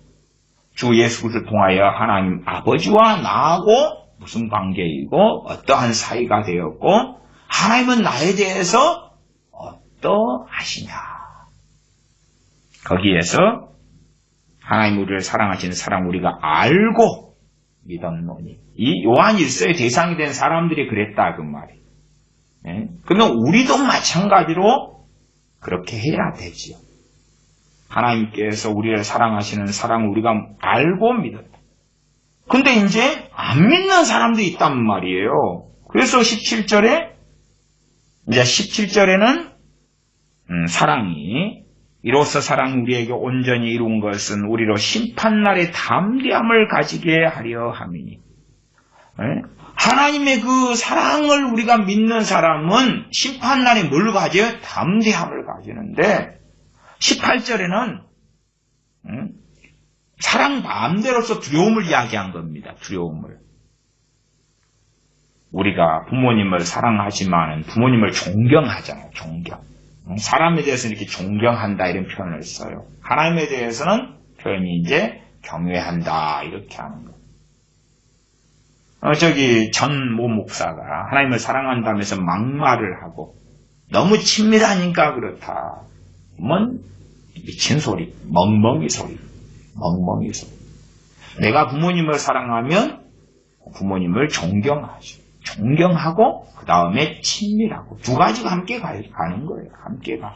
주 예수 그리스도를 통하여 하나님 아버지와 나하고 무슨 관계이고 어떠한 사이가 되었고 하나님은 나에 대해서 어떠하시냐. 거기에서 하나님 우리를 사랑하시는 사람 우리가 알고 믿었노니. 이 요한 1서의 대상이 된 사람들이 그랬다 그 말이. 그러면 우리도 마찬가지로 그렇게 해야 되지요. 하나님께서 우리를 사랑하시는 사랑을 우리가 알고 믿었다. 근데 이제 안 믿는 사람도 있단 말이에요. 그래서 17절에는 사랑이 이로써 사랑이 우리에게 온전히 이룬 것은 우리로 심판날의 담대함을 가지게 하려 함이니. 하나님의 그 사랑을 우리가 믿는 사람은 심판날에 뭘 가져요? 담대함을 가지는데 18절에는 사랑 마음대로서 두려움을 이야기한 겁니다. 두려움을. 우리가 부모님을 사랑하지만 부모님을 존경하잖아요. 존경. 사람에 대해서는 이렇게 존경한다 이런 표현을 써요. 하나님에 대해서는 표현이 이제 경외한다 이렇게 하는 거예요. 저기 전 모 목사가 하나님을 사랑한다면서 막말을 하고 너무 친밀하니까 그렇다. 뭔 미친 소리, 멍멍이 소리. 내가 부모님을 사랑하면 부모님을 존경하죠. 존경하고 그 다음에 친밀하고 두 가지가 함께 가는 거예요. 함께 가.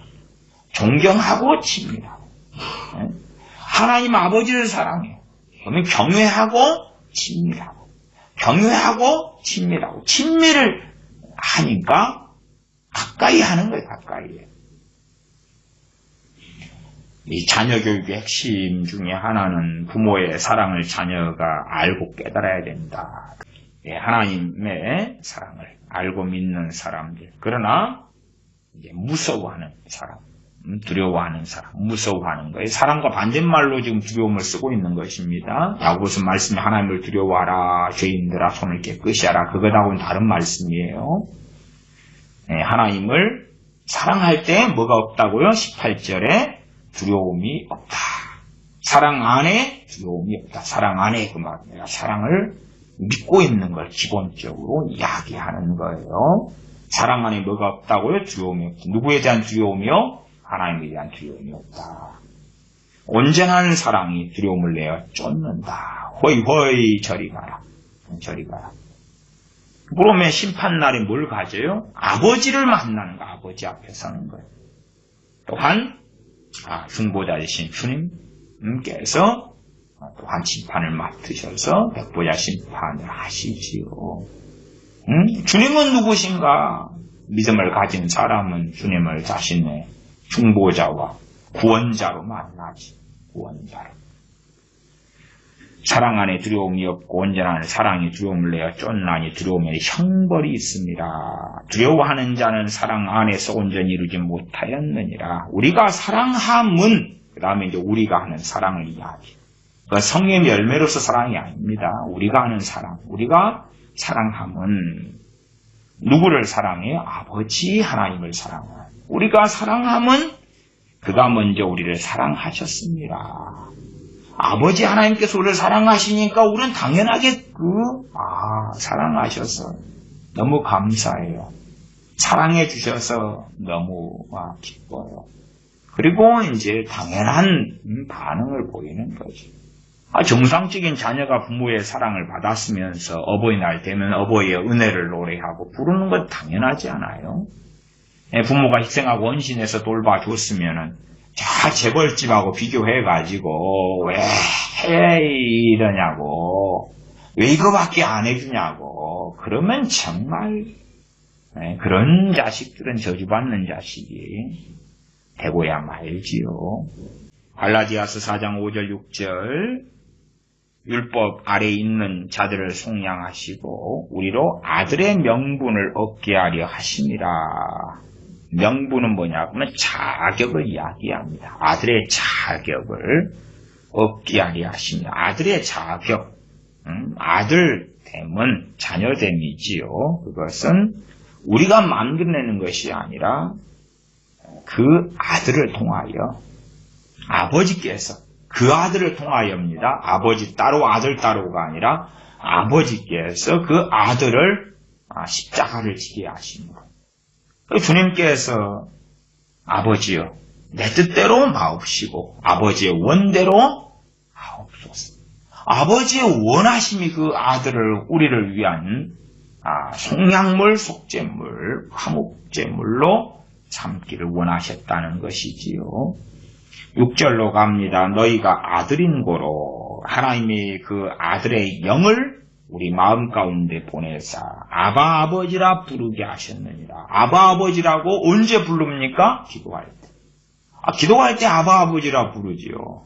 존경하고 친밀하고. 하나님 아버지를 사랑해요. 그러면 경외하고 친밀하고. 경외하고 친밀하고. 친밀을 하니까 가까이 하는 거예요. 가까이. 이 자녀 교육의 핵심 중에 하나는 부모의 사랑을 자녀가 알고 깨달아야 된다. 하나님의 사랑을 알고 믿는 사람들. 그러나 이제 무서워하는 사람, 두려워하는 사람, 무서워하는 거예요. 사랑과 반대말로 지금 두려움을 쓰고 있는 것입니다. 야고보서 말씀에 하나님을 두려워하라, 죄인들아 손을 깨끗이 하라. 그것하고는 다른 말씀이에요. 하나님을 사랑할 때 뭐가 없다고요? 18절에 두려움이 없다. 사랑 안에 두려움이 없다. 사랑 안에 그 말입니다. 사랑을 믿고 있는 걸 기본적으로 이야기하는 거예요. 사랑 안에 뭐가 없다고요? 두려움이 없다. 누구에 대한 두려움이요? 하나님에 대한 두려움이 없다. 온전한 사랑이 두려움을 내어 쫓는다. 허이 저리 가라. 저리 가라. 그러면 심판날에 뭘 가져요? 아버지를 만나는 거. 아버지 앞에 서는 거예요. 또한 중보자 되신 주님께서 또한 심판을 맡으셔서 백보자 심판을 하시지요. 주님은 누구신가? 믿음을 가진 사람은 주님을 자신의 중보자와 구원자로 만나지. 구원자로. 사랑 안에 두려움이 없고 온전한 사랑이 두려움을 내어 쫓나니 두려움에 형벌이 있습니다. 두려워하는 자는 사랑 안에서 온전히 이루지 못하였느니라. 우리가 사랑함은 그 다음에 이제 우리가 하는 사랑을 이야기해요. 그 성령의 열매로서 사랑이 아닙니다. 우리가 하는 사랑. 우리가 사랑함은 누구를 사랑해요? 아버지 하나님을 사랑해요. 우리가 사랑함은 그가 먼저 우리를 사랑하셨습니다. 아버지 하나님께서 우리를 사랑하시니까 우리는 당연하게 사랑하셔서 너무 감사해요. 사랑해 주셔서 너무 기뻐요. 그리고 이제 당연한 반응을 보이는 거죠. 정상적인 자녀가 부모의 사랑을 받았으면서 어버이날 되면 어버이의 은혜를 노래하고 부르는 건 당연하지 않아요. 부모가 희생하고 헌신해서 돌봐줬으면은 재벌집하고 비교해가지고 왜 이러냐고 왜 이거밖에 안 해주냐고 그러면 정말 그런 자식들은 저주받는 자식이 되고야 말지요. 갈라디아서 4장 5절 6절 율법 아래 있는 자들을 속량하시고 우리로 아들의 명분을 얻게 하려 하심이라. 명분은 뭐냐 그러면 자격을 이야기합니다. 아들의 자격을 얻게 하려 하십니다. 아들의 자격, 아들됨은 자녀됨이지요. 그것은 우리가 만들어내는 것이 아니라 그 아들을 통하여 아버지께서 그 아들을 통하여입니다. 아버지 따로 아들 따로가 아니라 아버지께서 그 아들을 십자가를 지게 하십니다. 주님께서 아버지여 내 뜻대로 마옵시고 아버지의 원대로 하옵소서. 아버지의 원하심이 그 아들을 우리를 위한 속량물, 속죄물, 화목제물로 삼기를 원하셨다는 것이지요. 6절로 갑니다. 너희가 아들인 고로 하나님이 그 아들의 영을 우리 마음 가운데 보내사 아바 아버지라 부르게 하셨느니라. 아바 아버지라고 언제 부릅니까? 기도할 때. 기도할 때 아바 아버지라 부르지요.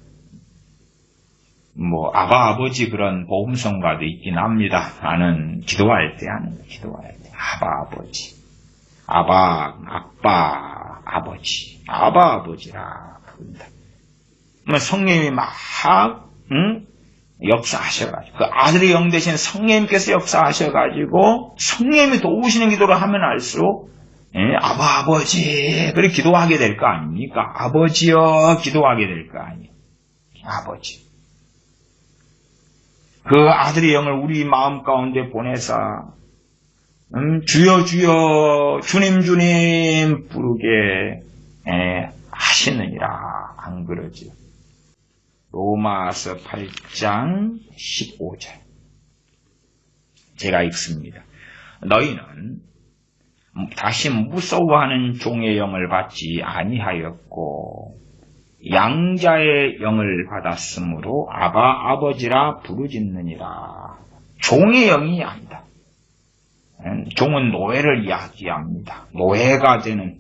아바 아버지 그런 복음성가도 있긴 합니다. 나는 기도할 때 하는 거. 기도할 때 아바 아버지. 아빠 아버지. 아바 아버지라 부른다. 성령님이 막 역사하셔가지고 그 아들의 영 대신 성령님께서 역사하셔가지고 성령님이 도우시는 기도를 하면 할수록 아바 아버지 그렇게 기도하게 될 거 아닙니까? 아버지여 기도하게 될 거 아니에요. 아버지 그 아들의 영을 우리 마음 가운데 보내사 주여 주여 주님 주님 부르게 하시느니라. 안 그러죠? 로마서 8장 15절 제가 읽습니다. 너희는 다시 무서워하는 종의 영을 받지 아니하였고 양자의 영을 받았으므로 아바 아버지라 부르짖느니라. 종의 영이 아니다. 종은 노예를 이야기합니다. 노예가 되는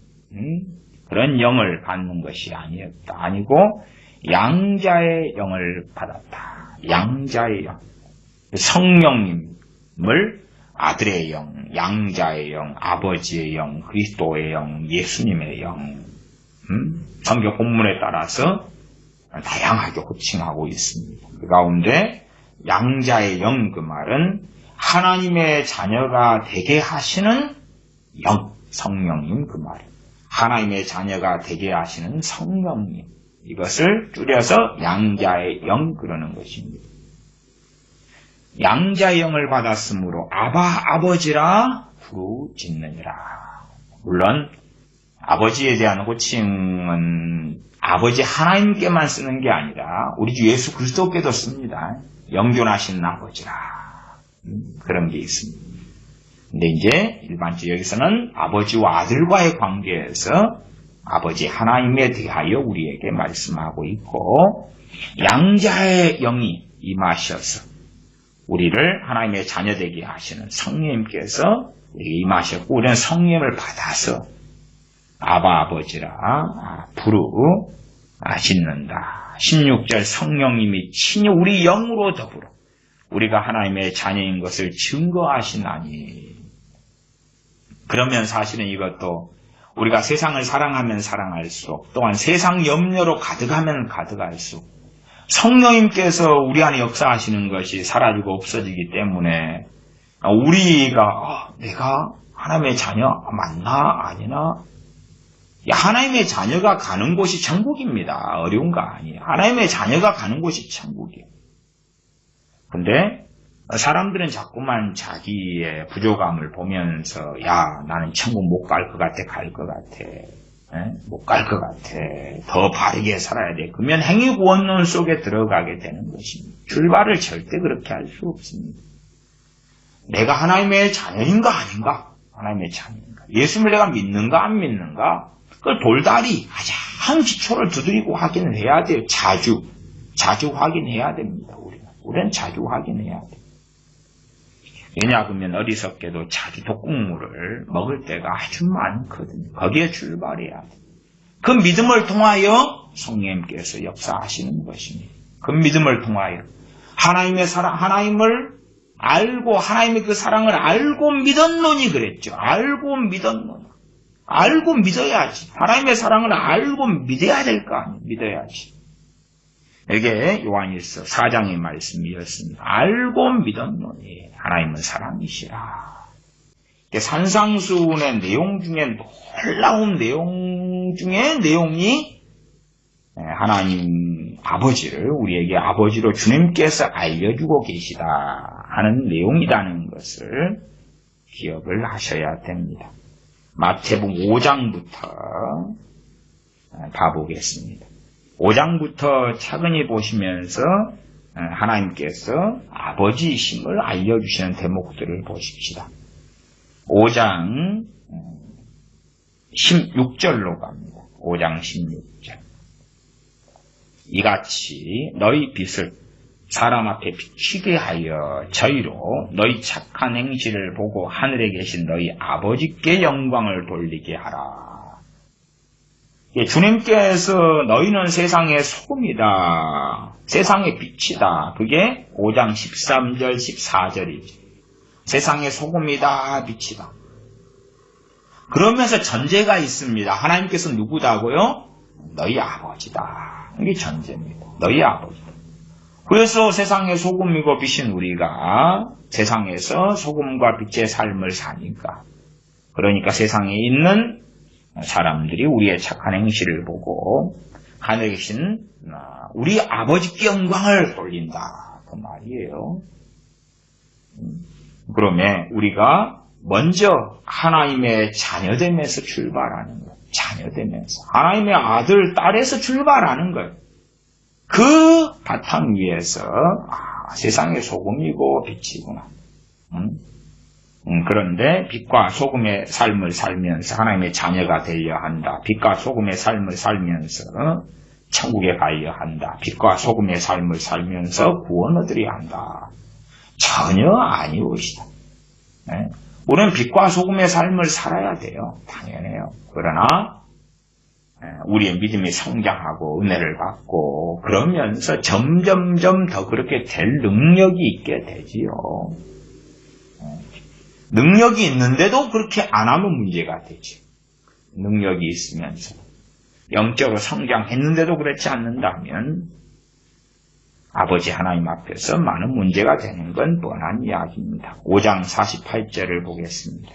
그런 영을 받는 것이 아니었다. 아니고 양자의 영을 받았다. 양자의 영. 성령님을 아들의 영, 양자의 영, 아버지의 영, 그리스도의 영, 예수님의 영. 성경 본문에 따라서 다양하게 호칭하고 있습니다. 그 가운데 양자의 영 그 말은 하나님의 자녀가 되게 하시는 영, 성령님 그 말이에요. 하나님의 자녀가 되게 하시는 성령님. 이것을 줄여서 양자의 영 그러는 것입니다. 양자의 영을 받았으므로 아바 아버지라 부르짖느니라. 물론 아버지에 대한 호칭은 아버지 하나님께만 쓰는 게 아니라 우리 주 예수 그리스도께도 씁니다. 영존하신 아버지라. 그런 게 있습니다. 근데 이제 일반적으로 여기서는 아버지와 아들과의 관계에서 아버지 하나님에 대하여 우리에게 말씀하고 있고, 양자의 영이 임하셔서 우리를 하나님의 자녀되게 하시는 성령님께서 우리에게 임하셨고, 우리는 성령을 받아서 아바 아버지라 부르짖는다. 16절 성령님이 친히 우리 영으로 더불어 우리가 하나님의 자녀인 것을 증거하시나니. 그러면 사실은 이것도 우리가 세상을 사랑하면 사랑할수록, 또한 세상 염려로 가득하면 가득할수록 성령님께서 우리 안에 역사하시는 것이 사라지고 없어지기 때문에 우리가 내가 하나님의 자녀 맞나 아니나, 하나님의 자녀가 가는 곳이 천국입니다. 어려운 거 아니에요. 하나님의 자녀가 가는 곳이 천국이에요. 근데 사람들은 자꾸만 자기의 부족함을 보면서 나는 천국 못 갈 것 같아, 갈 것 같아, 못 갈 것 같아, 더 바르게 살아야 돼. 그러면 행위구원론 속에 들어가게 되는 것입니다. 출발을 절대 그렇게 할 수 없습니다. 내가 하나님의 자녀인가 아닌가? 하나님의 자녀인가? 예수님을 내가 믿는가 안 믿는가? 그걸 돌다리 가장 기초를 두드리고 확인을 해야 돼요. 자주 확인해야 됩니다. 우리는 자주 확인해야 돼요. 왜냐 그러면 어리석게도 자주 독국물을 먹을 때가 아주 많거든요. 거기에 출발해야 돼요. 그 믿음을 통하여 성령님께서 역사하시는 것입니다. 그 믿음을 통하여 하나님의 사랑, 하나님을 알고 하나님의 그 사랑을 알고 믿었노니 그랬죠. 알고 믿었노니. 알고 믿어야지. 하나님의 사랑을 알고 믿어야 될 거 아니에요. 믿어야지. 이게 요한일서 4장의 말씀이었습니다. 알고 믿었노니 하나님은 사랑이시라. 산상수훈의 내용 중에 놀라운 내용 중에 내용이 하나님 아버지를 우리에게 아버지로 주님께서 알려주고 계시다 하는 내용이라는 것을 기억을 하셔야 됩니다. 마태복음 5장부터 봐보겠습니다. 5장부터 차근히 보시면서 하나님께서 아버지이심을 알려주시는 대목들을 보십시다. 5장 16절로 갑니다. 5장 16절. 이같이 너희 빛을 사람 앞에 비치게 하여 저희로 너희 착한 행실을 보고 하늘에 계신 너희 아버지께 영광을 돌리게 하라. 주님께서 너희는 세상의 소금이다. 세상의 빛이다. 그게 5장 13절 14절이죠. 세상의 소금이다. 빛이다. 그러면서 전제가 있습니다. 하나님께서 누구다고요? 너희 아버지다. 이게 전제입니다. 너희 아버지다. 그래서 세상의 소금이고 빛인 우리가 세상에서 소금과 빛의 삶을 사니까, 그러니까 세상에 있는 사람들이 우리의 착한 행실을 보고 하늘에 계신 우리 아버지께 영광을 돌린다. 그 말이에요. 그러면 우리가 먼저 하나님의 자녀됨에서 출발하는 거예요. 자녀됨에서. 하나님의 아들, 딸에서 출발하는 거예요. 그 바탕 위에서 세상의 소금이고 빛이구나. 그런데 빛과 소금의 삶을 살면서 하나님의 자녀가 되어야 한다. 빛과 소금의 삶을 살면서 천국에 가야 한다. 빛과 소금의 삶을 살면서 구원 얻으려야 한다. 전혀 아니오시다. 네? 우리는 빛과 소금의 삶을 살아야 돼요. 당연해요. 그러나 우리의 믿음이 성장하고 은혜를 받고 그러면서 점점점 더 그렇게 될 능력이 있게 되지요. 능력이 있는데도 그렇게 안 하면 문제가 되지. 능력이 있으면서 영적으로 성장했는데도 그렇지 않는다면 아버지 하나님 앞에서 많은 문제가 되는 건 뻔한 이야기입니다. 5장 48절을 보겠습니다.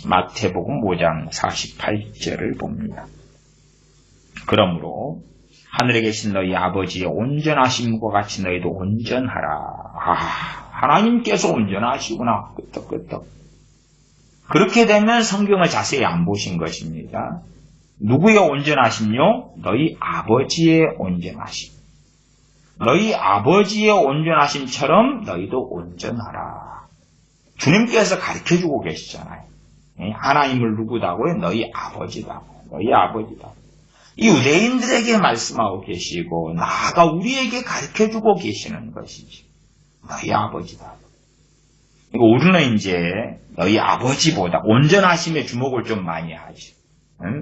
마태복음 5장 48절을 봅니다. 그러므로 하늘에 계신 너희 아버지의 온전하심과 같이 너희도 온전하라. 하나님께서 온전하시구나. 끄떡끄떡. 그렇게 되면 성경을 자세히 안 보신 것입니다. 누구의 온전하심요? 너희 아버지의 온전하심. 너희 아버지의 온전하심처럼 너희도 온전하라. 주님께서 가르쳐주고 계시잖아요. 하나님을 누구다고요? 너희 아버지다. 너희 아버지다. 이 유대인들에게 말씀하고 계시고 나아가 우리에게 가르쳐주고 계시는 것이지. 너희 아버지다. 우리는 이제 너희 아버지보다 온전하심에 주목을 좀 많이 하지.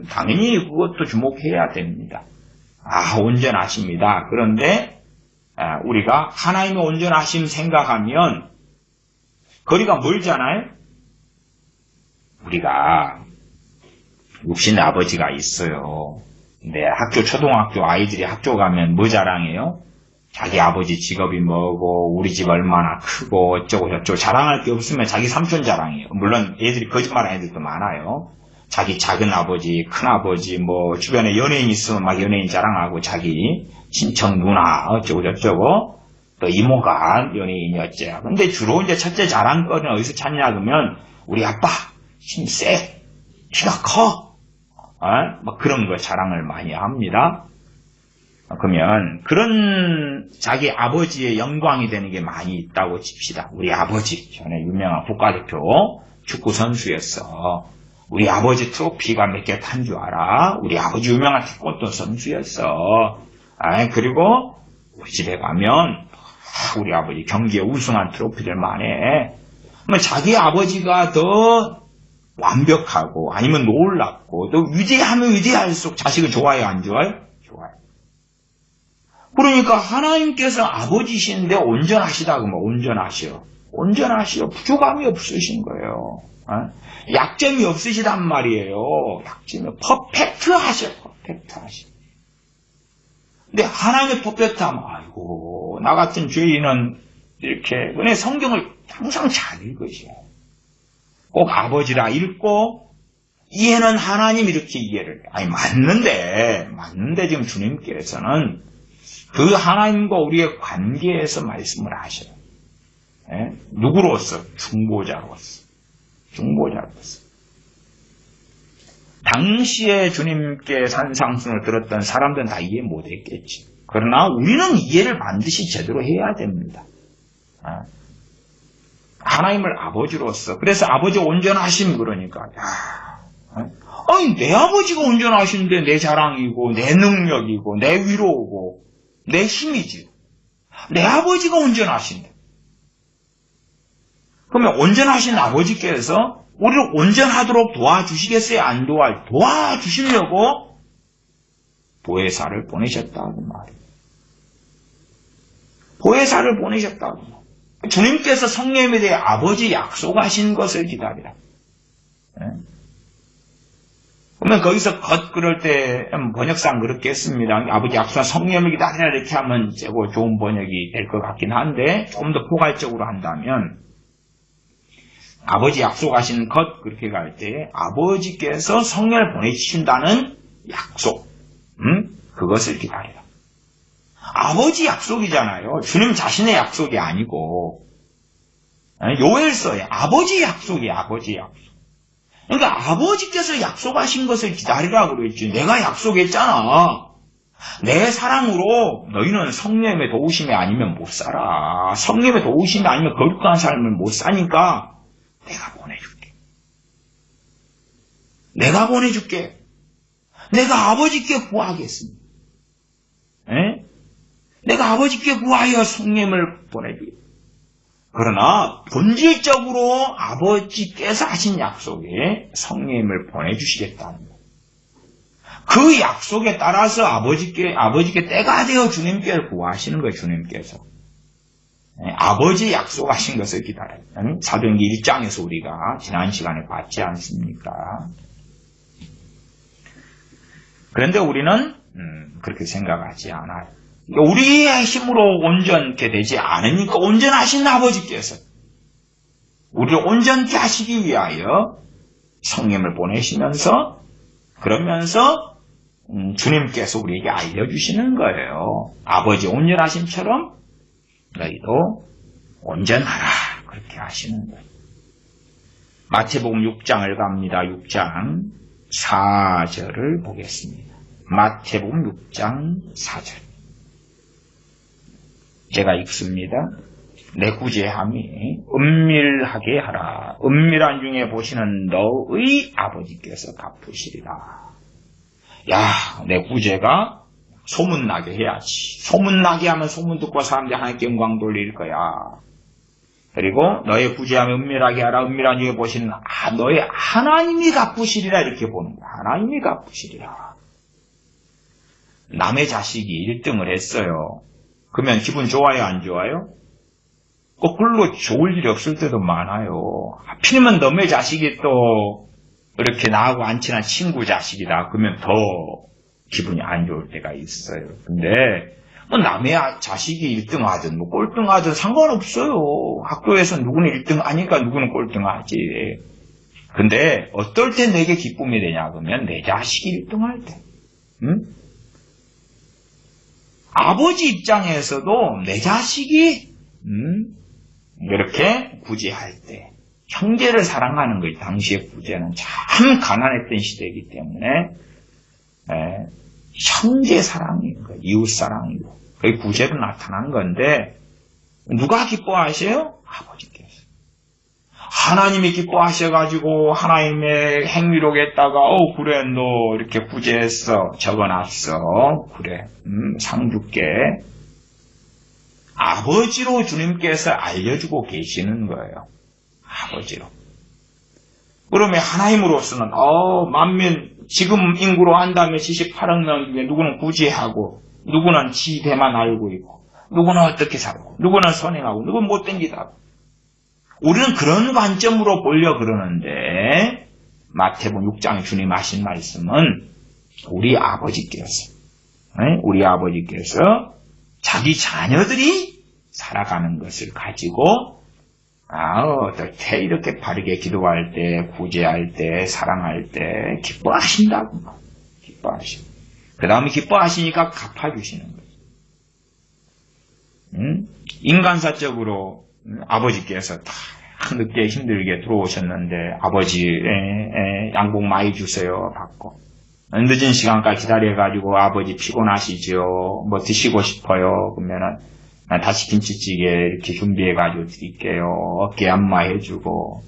당연히 그것도 주목해야 됩니다. 온전하십니다. 그런데 우리가 하나님의 온전하심 생각하면 거리가 멀잖아요. 우리가 육신의 아버지가 있어요. 근데 초등학교 아이들이 학교 가면 뭐 자랑해요? 자기 아버지 직업이 뭐고 우리 집 얼마나 크고 어쩌고 저쩌고 자랑할 게 없으면 자기 삼촌 자랑해요. 물론 애들이 거짓말하는 애들도 많아요. 자기 작은 아버지, 큰 아버지, 뭐 주변에 연예인 있으면 막 연예인 자랑하고 자기 친척 누나 어쩌고 저쩌고 또 이모가 연예인이었죠. 근데 주로 이제 첫째 자랑거리는 어디서 찾냐 그러면 우리 아빠 힘 세, 키가 커, 막 그런 거 자랑을 많이 합니다. 그러면 그런 자기 아버지의 영광이 되는 게 많이 있다고 칩시다. 우리 아버지 전에 유명한 국가대표 축구 선수였어. 우리 아버지 트로피가 몇 개 탄 줄 알아? 우리 아버지 유명한 태권도 선수였어. 그리고 우리 집에 가면 우리 아버지 경기에 우승한 트로피들만 해. 그러면 자기 아버지가 더 완벽하고 아니면 놀랍고 또 위대하면 위대할수록 자식은 좋아요 안 좋아요? 좋아요. 그러니까 하나님께서 아버지신데 온전하시다 그러면 온전하시오. 부족함이 없으신 거예요. 약점이 없으시단 말이에요. 약점이 퍼펙트하셔. 근데 하나님의 퍼펙트하면 아이고 나 같은 죄인은 이렇게 은혜 성경을 항상 잘 읽으셔. 꼭 아버지라 읽고 이해는 하나님 이렇게 이해를 해. 맞는데 지금 주님께서는 그 하나님과 우리의 관계에서 말씀을 하셔요. 누구로서? 중보자로서. 당시에 주님께 산상순을 들었던 사람들은 다 이해 못했겠지. 그러나 우리는 이해를 반드시 제대로 해야 됩니다. 하나님을 아버지로서. 그래서 아버지 온전하심 그러니까. 내 아버지가 온전하신데 내 자랑이고 내 능력이고 내 위로고 내 힘이지. 내 아버지가 온전하신데. 그러면 온전하신 아버지께서 우리를 온전하도록 도와주시겠어요? 안 도와주시려고 보혜사를 보내셨다고 말이에요. 보혜사를 보내셨다고. 주님께서 성령에 대해 아버지 약속하신 것을 기다리라. 그러면 거기서 그럴 때 번역상 그렇게 했습니다. 아버지 약속한 성령을 기다리라 이렇게 하면 좋은 번역이 될 것 같긴 한데 조금 더 포괄적으로 한다면 아버지 약속하신 것 그렇게 갈 때 아버지께서 성령을 보내주신다는 약속 그것을 기다리라. 아버지 약속이잖아요. 주님 자신의 약속이 아니고 요엘서에 아버지 약속이에요. 아버지 약속. 그러니까 아버지께서 약속하신 것을 기다리라고 그랬지. 내가 약속했잖아. 내 사랑으로 너희는 성령의 도우심이 아니면 못 살아. 성령의 도우심이 아니면 거룩한 삶을 못 사니까 내가 보내줄게. 내가 아버지께 구하겠습니다. 내가 아버지께 구하여 성령을 보내주게. 그러나 본질적으로 아버지께서 하신 약속에 성령을 보내주시겠다는 것. 그 약속에 따라서 아버지께 때가 되어 주님께 구하시는 거예요. 주님께서. 아버지 약속하신 것을 기다려요. 사도행전 1장에서 우리가 지난 시간에 봤지 않습니까? 그런데 우리는 그렇게 생각하지 않아요. 우리의 힘으로 온전케 되지 않으니까 온전하신 아버지께서 우리를 온전케 하시기 위하여 성령을 보내시면서 그러면서 주님께서 우리에게 알려주시는 거예요. 아버지 온전하심처럼 너희도 온전하라. 그렇게 하시는 거예요. 마태복음 6장을 갑니다. 6장 4절을 보겠습니다. 마태복음 6장 4절. 제가 읽습니다. 내 구제함이 은밀하게 하라. 은밀한 중에 보시는 너의 아버지께서 갚으시리라. 야, 내 구제가 소문나게 해야지. 소문나게 하면 소문 듣고 사람들이 하나님께 영광 돌릴 거야. 그리고 너의 구제함이 은밀하게 하라. 은밀한 중에 보시는 너의 하나님이 갚으시리라. 이렇게 보는 거야. 하나님이 갚으시리라. 남의 자식이 1등을 했어요. 그러면 기분 좋아요, 안 좋아요? 별로 좋을 일이 없을 때도 많아요. 하필이면 남의 자식이 또 이렇게 나하고 안 친한 친구 자식이다. 그러면 더 기분이 안 좋을 때가 있어요. 근데 남의 자식이 1등 하든 꼴등 하든 상관없어요. 학교에서 누구는 1등 하니까 누구는 꼴등 하지. 근데 어떨 때 내게 기쁨이 되냐 그러면 내 자식이 1등 할 때. 응? 아버지 입장에서도 내 자식이 이렇게 구제할 때 형제를 사랑하는 거예요. 당시의 구제는 참 가난했던 시대이기 때문에 형제 사랑인 거예요. 이웃 사랑이고 그게 구제로 나타난 건데 누가 기뻐하셔요? 아버지께서. 하나님이 기뻐하셔가지고 하나님의 행위록에다가 그래 너 이렇게 구제했어 적어놨어 그래 상 줄게. 아버지로 주님께서 알려주고 계시는 거예요. 아버지로. 그러면 하나님으로서는 만민 지금 인구로 한다면 78억 명 중에 누구는 구제하고 누구는 지 배만 알고 있고 누구는 어떻게 살고 누구는 선행하고 누구는 못된 짓 하고 우리는 그런 관점으로 보려 그러는데 마태복음 6장에 주님 하신 말씀은 우리 아버지께서 자기 자녀들이 살아가는 것을 가지고 어떨 때 이렇게 바르게 기도할 때 구제할 때 사랑할 때 기뻐하신다고 기뻐하시고 그 다음에 기뻐하시니까 갚아주시는 거예요. 인간사적으로 아버지께서 다 늦게 힘들게 들어오셨는데 아버지 양복 많이 주세요 받고 늦은 시간까지 기다려가지고 아버지 피곤하시죠 뭐 드시고 싶어요 그러면은 다시 김치찌개 이렇게 준비해가지고 드릴게요 어깨 안마 해주고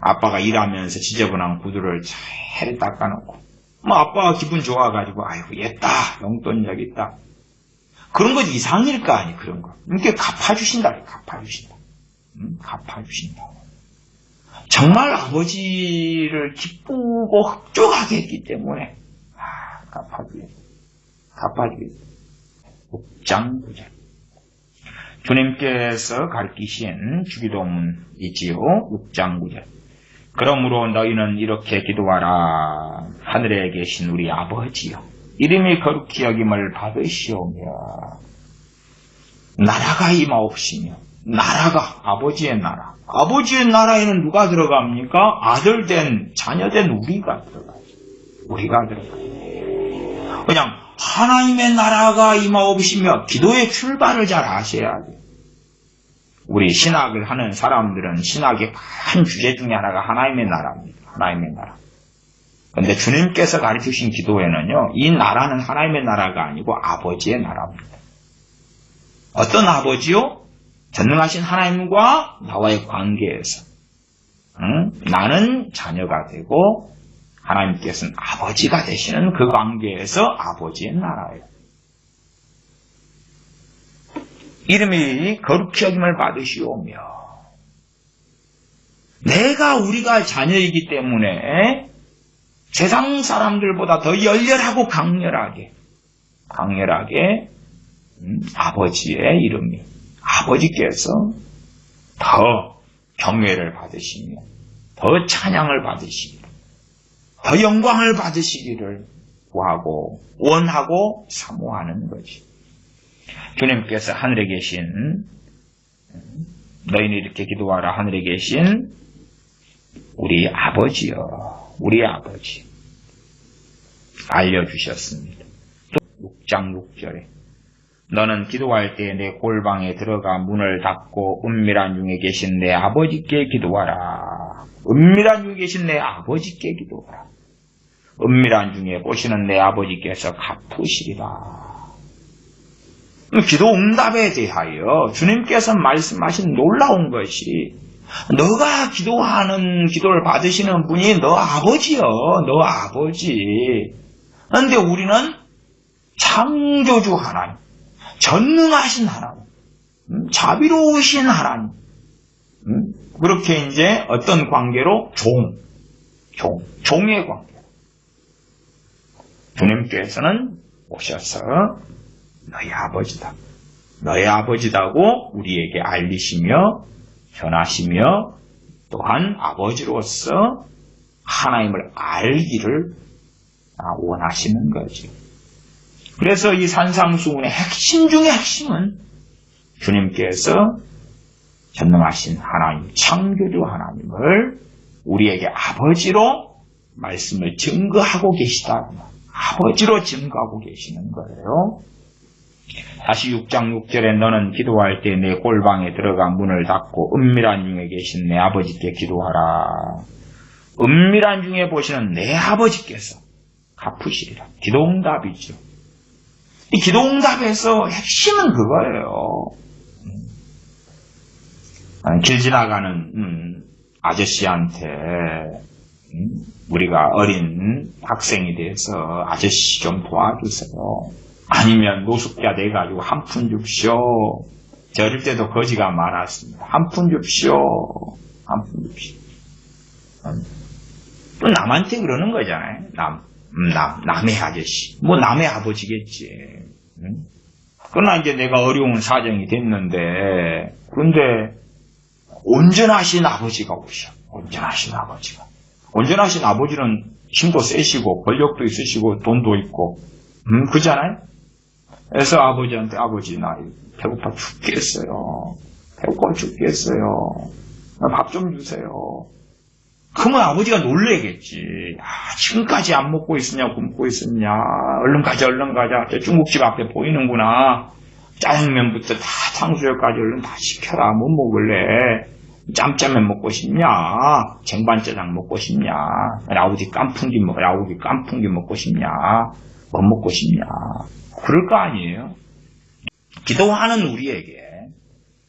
아빠가 일하면서 지저분한 구두를 잘 닦아놓고 아빠가 기분 좋아가지고 아이고 얘다 용돈 여기 있다 그런 것 이상일 거 아니 그런 거 이렇게 갚아주신다. 정말 아버지를 기쁘고 흡족하게 했기 때문에 갚아주겠다. 6장 9절 주님께서 가르치신 주기도문이지요. 6장 9절 그러므로 너희는 이렇게 기도하라. 하늘에 계신 우리 아버지여 이름이 거룩히 여김을 받으시오며 나라가 임하옵시며 나라가 아버지의 나라에는 누가 들어갑니까? 아들된 자녀된 우리가 들어가요. 그냥 하나님의 나라가 임하옵시며 기도의 출발을 잘 아셔야 돼요. 우리 신학을 하는 사람들은 신학의 큰 주제 중에 하나가 하나님의 나라입니다. 하나님의 나라. 그런데 주님께서 가르치신 기도에는요, 이 나라는 하나님의 나라가 아니고 아버지의 나라입니다. 어떤 아버지요? 전능하신 하나님과 나와의 관계에서 나는 자녀가 되고 하나님께서는 아버지가 되시는 그 관계에서 아버지의 나라예요. 이름이 거룩히 여김을 받으시오며 우리가 자녀이기 때문에 세상 사람들보다 더 열렬하고 강렬하게 아버지의 이름이 아버지께서 더 경외를 받으시며 더 찬양을 받으시며 더 영광을 받으시기를 구하고 원하고 사모하는 거지. 주님께서 하늘에 계신 너희는 이렇게 기도하라. 하늘에 계신 우리 아버지여, 우리 아버지 알려주셨습니다. 6장 6절에 너는 기도할 때 내 골방에 들어가 문을 닫고 은밀한 중에 계신 내 아버지께 기도하라. 은밀한 중에 계신 내 아버지께 기도하라. 은밀한 중에 보시는 내 아버지께서 갚으시리라. 기도 응답에 대하여 주님께서 말씀하신 놀라운 것이 너가 기도하는 기도를 받으시는 분이 너 아버지요. 너 아버지. 그런데 우리는 창조주 하나님, 전능하신 하나님, 자비로우신 하나님, 그렇게 이제 어떤 관계로? 종의 관계. 주님께서는 오셔서 너희 아버지다. 너희 아버지다고 우리에게 알리시며 전하시며 또한 아버지로서 하나님을 알기를 원하시는 거지. 그래서 이 산상수훈의 핵심 중의 핵심은 주님께서 전능하신 하나님, 창조주 하나님을 우리에게 아버지로 말씀을 증거하고 계시다. 아버지로 증거하고 계시는 거예요. 다시 6장 6절에 너는 기도할 때 내 골방에 들어가 문을 닫고 은밀한 중에 계신 내 아버지께 기도하라. 은밀한 중에 보시는 내 아버지께서 갚으시리라. 기도응답이죠. 이 기도응답에서 핵심은 그거예요. 길 지나가는 아저씨한테 우리가 어린 학생이 돼서 아저씨 좀 도와주세요. 아니면 노숙자 돼가지고 한 푼 줍시오. 저 어릴 때도 거지가 많았습니다. 한 푼 줍시오. 한 푼 줍시오. 또 남한테 그러는 거잖아요. 남의 아저씨. 뭐 남의 아버지겠지. 그러나 이제 내가 어려운 사정이 됐는데, 그런데 온전하신 아버지가 오셔. 온전하신 아버지가. 온전하신 아버지는 힘도 세시고 권력도 있으시고 돈도 있고 그잖아요. 그래서 아버지한테 아버지 나 배고파 죽겠어요. 배고파 죽겠어요. 밥 좀 주세요. 그러면 아버지가 놀래겠지. 지금까지 안 먹고 있었냐 굶고 있었냐. 얼른 가자 얼른 가자. 저 중국집 앞에 보이는구나. 짜장면부터 다 탕수육까지 얼른 다 시켜라. 뭐 먹을래? 짬짜면 먹고 싶냐? 쟁반짜장 먹고 싶냐? 라우디 깐풍기 먹고 싶냐? 뭐 먹고 싶냐? 그럴 거 아니에요? 기도하는 우리에게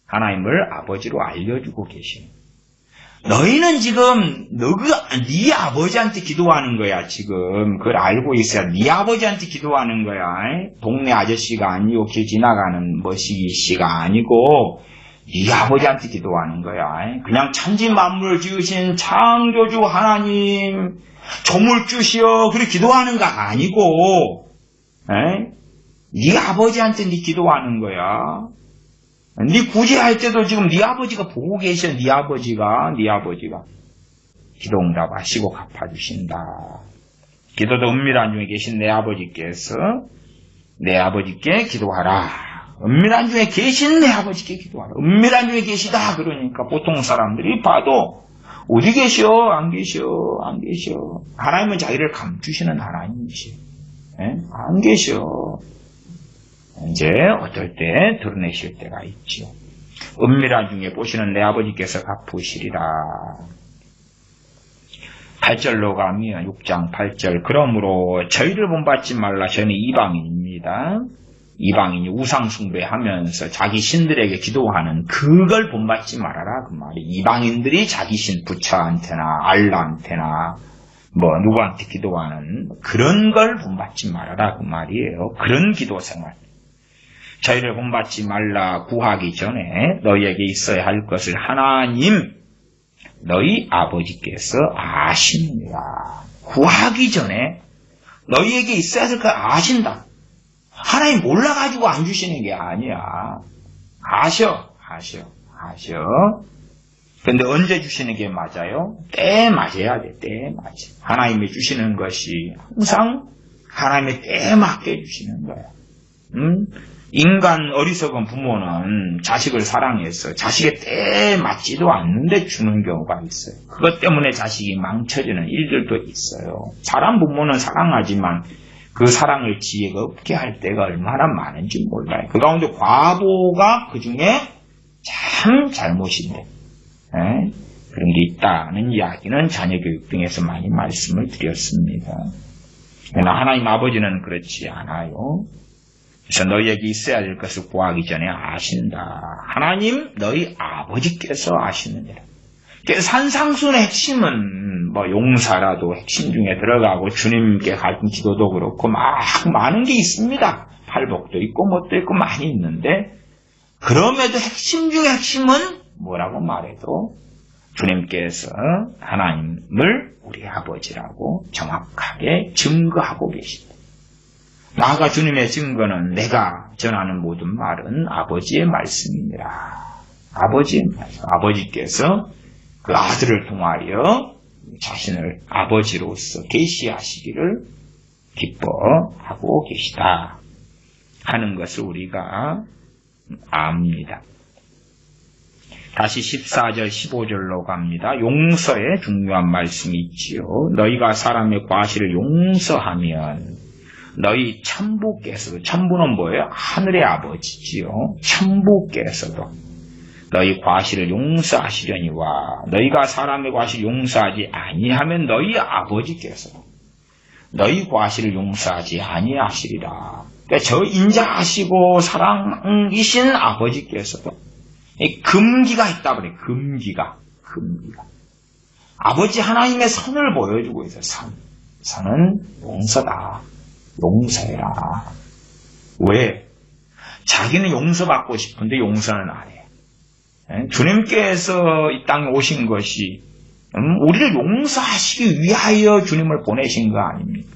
하나님을 아버지로 알려주고 계시는. 너희는 지금 네 아버지한테 기도하는 거야. 지금 그걸 알고 있어야 네 아버지한테 기도하는 거야. 동네 아저씨가 아니고 길 지나가는 머시기 씨가 아니고 네 아버지한테 기도하는 거야. 그냥 천지 만물을 지으신 창조주 하나님 조물주시여 그렇게 기도하는 거 아니고 네 아버지한테 네 기도하는 거야. 네 구제할 때도 지금 네 아버지가 보고 계셔. 네 아버지가 기도 응답하시고 갚아주신다. 기도도 은밀한 중에 계신 내 아버지께서 내 아버지께 기도하라. 은밀한 중에 계신 내 아버지께 기도하라. 은밀한 중에 계시다 그러니까 보통 사람들이 봐도 어디 계셔? 안 계셔. 하나님은 자기를 감추시는 하나님이시. 안 계셔. 이제 어떨 때 드러내실 때가 있죠. 은밀한 중에 보시는 내 아버지께서 갚으시리라. 8절로 가면 6장 8절 그러므로 저희를 본받지 말라. 저는 이방인입니다. 이방인이 우상숭배하면서 자기 신들에게 기도하는 그걸 본받지 말아라 그 말이. 이방인들이 자기 신 부처한테나 알라한테나 뭐 누구한테 기도하는 그런 걸 본받지 말아라 그 말이에요. 그런 기도 생활. 저희를 본받지 말라. 구하기 전에 너희에게 있어야 할 것을 하나님 너희 아버지께서 아십니다. 구하기 전에 너희에게 있어야 할 걸 아신다. 하나님 몰라가지고 안 주시는 게 아니야. 아셔. 근데 언제 주시는 게 맞아요? 때 맞아야 돼. 때 맞아. 하나님이 주시는 것이 항상 하나님의 때에 맞게 주시는 거야. 인간 어리석은 부모는 자식을 사랑해서 자식의 때에 맞지도 않는데 주는 경우가 있어요. 그것 때문에 자식이 망쳐지는 일들도 있어요. 사람 부모는 사랑하지만 그 사랑을 지혜가 없게 할 때가 얼마나 많은지 몰라요. 그 가운데 과보가 그 중에 참 잘못인데, 그런 게 있다는 이야기는 자녀교육 등에서 많이 말씀을 드렸습니다. 그러나 하나님 아버지는 그렇지 않아요. 그래서 너희에게 있어야 될 것을 구하기 전에 아신다. 하나님 너희 아버지께서 아시느니라. 산상순의 핵심은 뭐 용사라도 핵심 중에 들어가고 주님께 가진 기도도 그렇고 막 많은 게 있습니다. 팔복도 있고 뭣도 있고 많이 있는데 그럼에도 핵심 중의 핵심은 뭐라고 말해도 주님께서 하나님을 우리 아버지라고 정확하게 증거하고 계십니다. 나아가 주님의 증거는 내가 전하는 모든 말은 아버지의 말씀이니라. 아버지의 말씀. 아버지께서 그 아들을 통하여 자신을 아버지로서 계시하시기를 기뻐하고 계시다 하는 것을 우리가 압니다. 다시 14절 15절로 갑니다. 용서의 중요한 말씀이 있지요. 너희가 사람의 과실을 용서하면 너희 천부께서도, 천부는 뭐예요? 하늘의 아버지지요. 천부께서도 너희 과실을 용서하시려니와 너희가 사람의 과실을 용서하지 아니하면 너희 아버지께서도 너희 과실을 용서하지 아니하시리라. 그러니까 저 인자하시고 사랑이신 아버지께서도 금기가 있다 그래. 금기가. 아버지 하나님의 선을 보여주고 있어요. 선은 용서다. 용서해라. 왜? 자기는 용서받고 싶은데 용서는 안 해. 주님께서 이 땅에 오신 것이 우리를 용서하시기 위하여 주님을 보내신 거 아닙니까?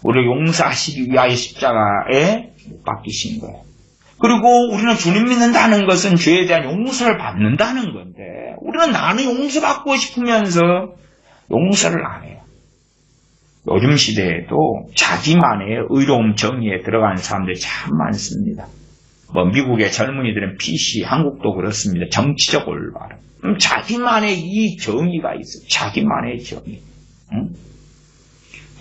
우리를 용서하시기 위하여 십자가에 못 박히신 거예요. 그리고 우리는 주님 믿는다는 것은 죄에 대한 용서를 받는다는 건데 우리는 나는 용서받고 싶으면서 용서를 안 해요. 요즘 시대에도 자기만의 의로움 정의에 들어가는 사람들이 참 많습니다. 뭐 미국의 젊은이들은 PC, 한국도 그렇습니다. 정치적 올바름. 자기만의 이 정의가 있어요. 자기만의 정의.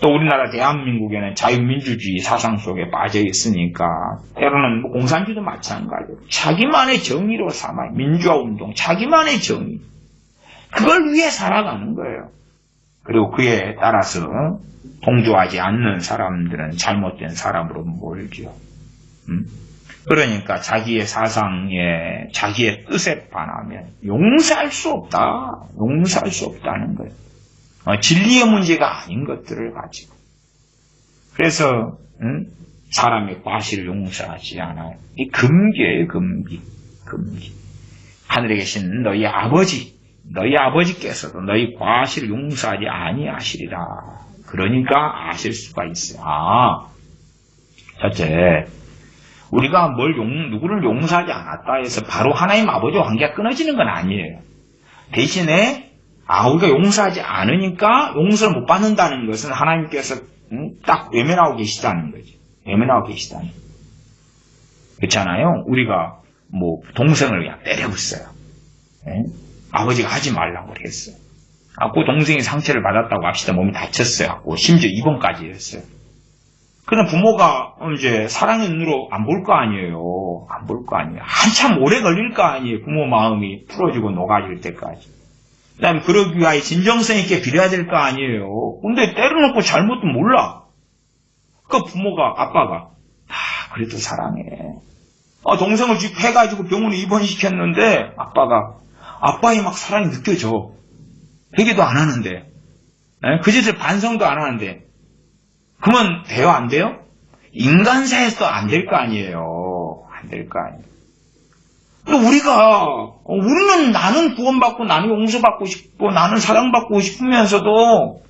또 우리나라 대한민국에는 자유민주주의 사상 속에 빠져 있으니까 때로는 뭐 공산주의도 마찬가지로 자기만의 정의로 삼아요. 민주화운동, 자기만의 정의. 그걸 위해 살아가는 거예요. 그리고 그에 따라서 동조하지 않는 사람들은 잘못된 사람으로 몰죠. 그러니까 자기의 사상에 자기의 뜻에 반하면 용서할 수 없다. 용서할 수 없다는 거예요. 진리의 문제가 아닌 것들을 가지고. 그래서 사람의 과실을 용서하지 않아요. 이 금기예요. 금기. 하늘에 계신 너희 아버지께서도 너희 과실을 용서하지 아니하시리라. 그러니까 아실 수가 있어요. 첫째, 우리가 누구를 용서하지 않았다 해서 바로 하나님 아버지와 관계가 끊어지는 건 아니에요. 대신에 우리가 용서하지 않으니까 용서를 못 받는다는 것은 하나님께서 딱 외면하고 계시다는 거죠. 외면하고 계시다는. 그렇잖아요. 우리가 뭐 동생을 그냥 때려봤어요. 아버지가 하지 말라고 그랬어요. 그 동생이 상처를 받았다고 합시다. 몸이 다쳤어요. 심지어 입원까지 했어요. 그럼 부모가 이제 사랑의 눈으로 안 볼 거 아니에요. 안 볼 거 아니에요. 한참 오래 걸릴 거 아니에요. 부모 마음이 풀어지고 녹아질 때까지. 그 다음에 그러기 위하여 진정성 있게 빌어야 될 거 아니에요. 근데 때려놓고 잘못도 몰라. 그 부모가, 아빠가, 그래도 사랑해. 동생을 해가지고 병원에 입원시켰는데, 아빠의 막 사랑이 느껴져. 회개도 안 하는데, 그 짓을 반성도 안 하는데, 그러면 돼요? 안 돼요? 인간사에서도 안 될 거 아니에요. 안 될 거 아니에요. 우리는 나는 구원받고 나는 용서받고 싶고 나는 사랑받고 싶으면서도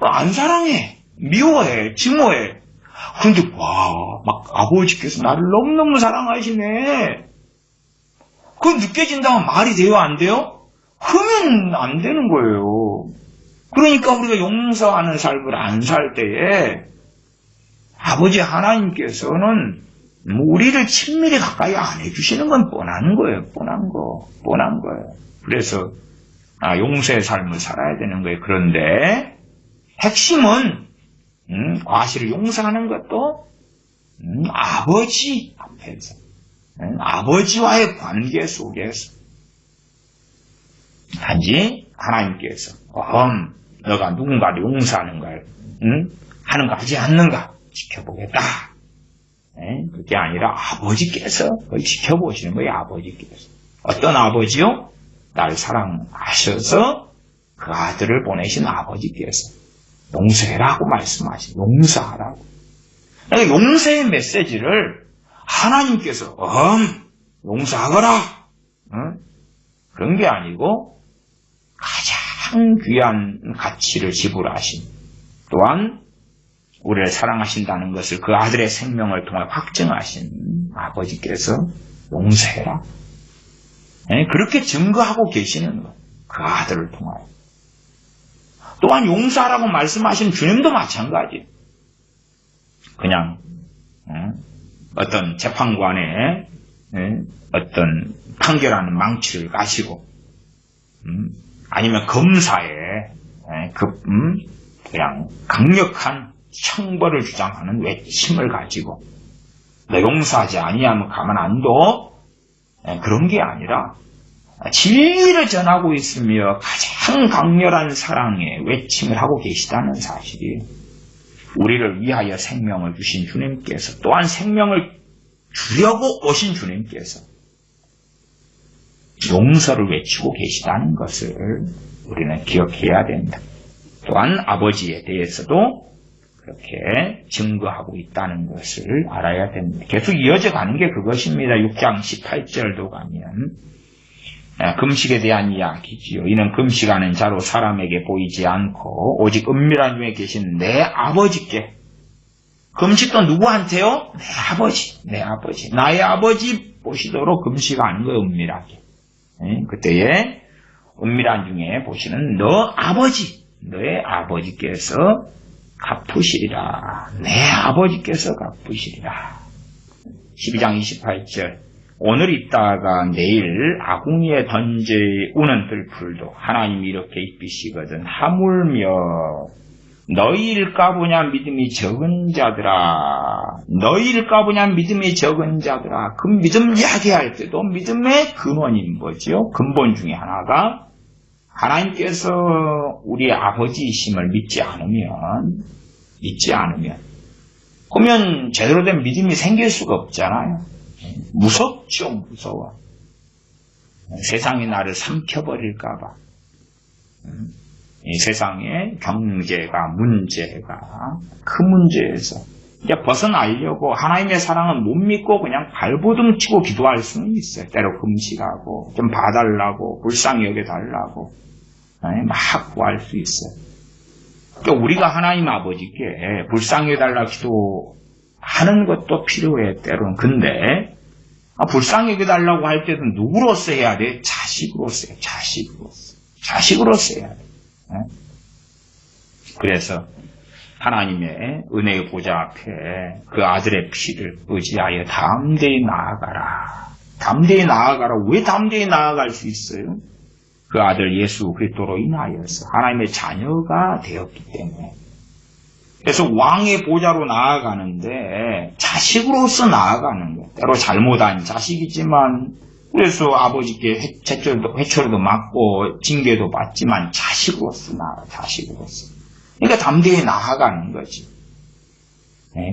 안 사랑해. 미워해. 증오해. 그런데 막 아버지께서 나를 너무너무 사랑하시네. 그거 느껴진다면 말이 돼요? 안 돼요? 그러면 안 되는 거예요. 그러니까 우리가 용서하는 삶을 안 살 때에 아버지 하나님께서는 우리를 친밀히 가까이 안 해주시는 건 뻔한 거예요. 뻔한 거예요. 그래서 용서의 삶을 살아야 되는 거예요. 그런데 핵심은 과실을 용서하는 것도 아버지 앞에서, 아버지와의 관계 속에서. 단지 하나님께서 너가 누군가를 용서하는 걸 하는 거 하지 않는가 지켜보겠다. 그게 아니라 아버지께서 그걸 지켜보시는 거예요. 아버지께서. 어떤 아버지요? 나를 사랑하셔서 그 아들을 보내신 아버지께서 용서해라고 말씀하신, 용서하라고. 그러니까 용서의 메시지를 하나님께서 용서하거라, 그런 게 아니고 가장 귀한 가치를 지불하신, 또한 우리를 사랑하신다는 것을 그 아들의 생명을 통해 확증하신 아버지께서 용서해라, 그렇게 증거하고 계시는 것, 그 아들을 통하여. 또한 용서하라고 말씀하신 주님도 마찬가지. 그냥 어떤 재판관의 어떤 판결하는 망치를 가시고, 아니면 검사의 그냥 강력한 형벌을 주장하는 외침을 가지고 너 용서하지 아니하면 가만 안 둬, 그런 게 아니라 진리를 전하고 있으며 가장 강렬한 사랑의 외침을 하고 계시다는 사실이, 우리를 위하여 생명을 주신 주님께서, 또한 생명을 주려고 오신 주님께서 용서를 외치고 계시다는 것을 우리는 기억해야 된다. 또한 아버지에 대해서도 그렇게 증거하고 있다는 것을 알아야 됩니다. 계속 이어져 가는 게 그것입니다. 6장 18절도 가면 금식에 대한 이야기지요. 이는 금식하는 자로 사람에게 보이지 않고 오직 은밀한 중에 계신 내 아버지께. 금식도 누구한테요? 내 아버지. 나의 아버지 보시도록 금식하는 거예요. 은밀하게. 그때에 은밀한 중에 보시는 너 아버지, 너의 아버지께서 갚으시리라. 내 아버지께서 갚으시리라. 12장 28절. 오늘 있다가 내일 아궁이에 던지우는 들풀도 하나님이 이렇게 입히시거든. 하물며 너희일까 보냐 믿음이 적은 자들아. 너희일까 보냐 믿음이 적은 자들아. 그 믿음 이야기할 때도 믿음의 근원인 거죠. 근본 중에 하나가 하나님께서 우리의 아버지이심을 믿지 않으면 그러면 제대로 된 믿음이 생길 수가 없잖아요. 무섭죠, 무서워. 세상이 나를 삼켜버릴까봐. 이 세상의 경제가, 문제가 큰 문제에서 이제 벗어나려고 하나님의 사랑은 못 믿고 그냥 발버둥 치고 기도할 수는 있어요. 때로 금식하고 좀 봐달라고, 불쌍히 여겨달라고 막 구할 수 있어요. 그러니까 우리가 하나님 아버지께 불쌍히 여겨달라고 기도하는 것도 필요해, 때로는. 근데 불쌍히 여겨달라고 할 때도 누구로서 해야 돼? 자식으로서 해야 돼. 자식으로서 해야 돼. 그래서 하나님의 은혜의 보좌 앞에 그 아들의 피를 의지하여 담대히 나아가라. 담대히 나아가라. 왜 담대히 나아갈 수 있어요? 그 아들 예수 그리스도로 인하여서 하나님의 자녀가 되었기 때문에. 그래서 왕의 보좌로 나아가는데 자식으로서 나아가는 거예요. 때로 잘못한 자식이지만, 그래서 아버지께 회초리도 맞고 징계도 받지만 자식으로서 나아가, 자식으로서. 그러니까 담대히 나아가는 거지.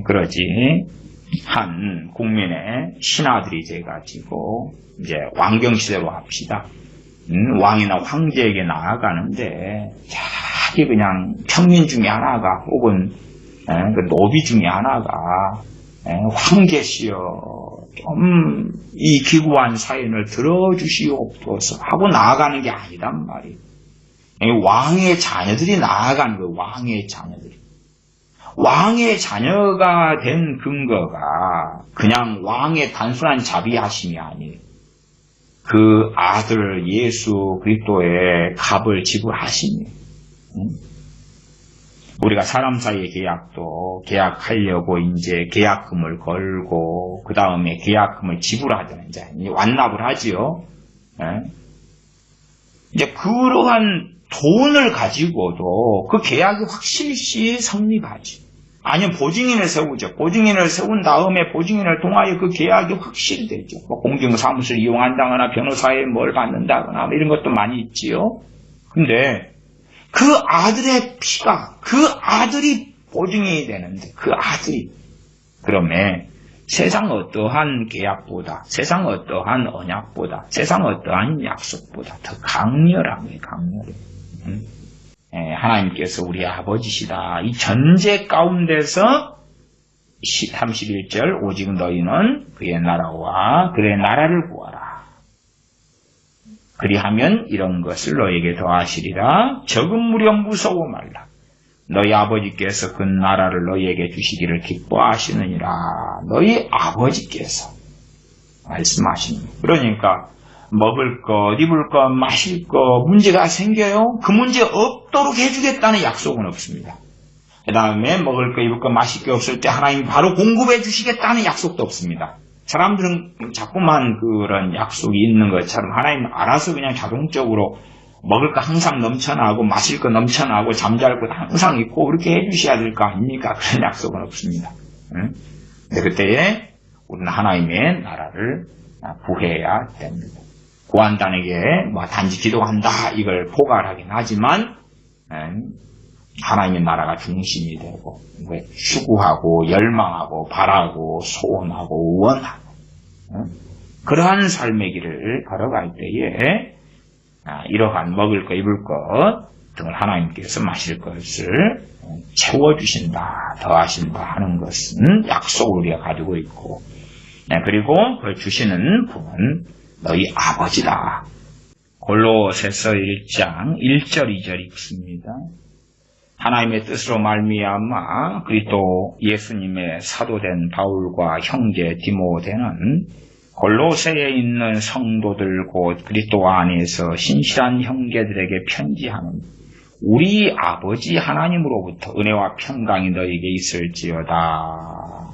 그러지. 한 국민의 신하들이 돼가지고 이제 왕경시대로 합시다. 왕이나 황제에게 나아가는데 자기 그냥 평민 중에 하나가, 혹은 그 노비 중에 하나가 황제시여 좀 이 기구한 사연을 들어주시옵소서 하고 나아가는 게 아니란 말이에요. 왕의 자녀들이 나아가는 거예요. 왕의 자녀들이. 왕의 자녀가 된 근거가 그냥 왕의 단순한 자비하심이 아니에요. 그 아들 예수 그리스도의 값을 지불하심이에요. 우리가 사람 사이의 계약도 계약하려고 이제 계약금을 걸고 그 다음에 계약금을 지불하잖아요. 이제 완납을 하지요. 이제 그러한 돈을 가지고도 그 계약이 확실시 성립하지. 아니면 보증인을 세우죠. 보증인을 세운 다음에 보증인을 통하여 그 계약이 확실히 되죠. 뭐 공증사무소를 이용한다거나 변호사에 뭘 받는다거나 이런 것도 많이 있지요. 근데 그 아들의 피가 그 아들이 보증인이 되는데 그 아들이 그러면 세상 어떠한 계약보다 세상 어떠한 언약보다 세상 어떠한 약속보다 더 강렬하게 하나님께서 우리 아버지시다. 이 전제 가운데서 31절 오직 너희는 그의 나라와 그의 나라를 구하라. 그리하면 이런 것을 너에게 더하시리라. 적은 무력 무서워 말라. 너희 아버지께서 그 나라를 너희에게 주시기를 기뻐하시느니라. 너희 아버지께서 말씀하십니다. 그러니까 먹을 것, 입을 것, 마실 것 문제가 생겨요. 그 문제 없도록 해주겠다는 약속은 없습니다. 그 다음에 먹을 것, 입을 것, 마실 게 없을 때 하나님이 바로 공급해 주시겠다는 약속도 없습니다. 사람들은 자꾸만 그런 약속이 있는 것처럼 하나님 알아서 그냥 자동적으로 먹을 거 항상 넘쳐나고 마실 거 넘쳐나고 잠잘 것 항상 있고 그렇게 해주셔야 될 거 아닙니까? 그런 약속은 없습니다. 근데 그때에 우리는 하나님의 나라를 구해야 됩니다. 구한다는 게 뭐 단지 기도한다 이걸 포괄하긴 하지만 하나님의 나라가 중심이 되고 추구하고 열망하고 바라고 소원하고 원하고 그러한 삶의 길을 걸어갈 때에 이러한 먹을 것 입을 것 등을 하나님께서 마실 것을 채워주신다 더하신다 하는 것은 약속을 우리가 가지고 있고 그리고 그걸 주시는 분은 너희 아버지다. 골로새서 1장 1절 2절이 있습니다. 하나님의 뜻으로 말미암아 그리스도 예수님의 사도된 바울과 형제 디모데는 골로새에 있는 성도들 곧 그리스도 안에서 신실한 형제들에게 편지하는 우리 아버지 하나님으로부터 은혜와 평강이 너에게 있을지어다.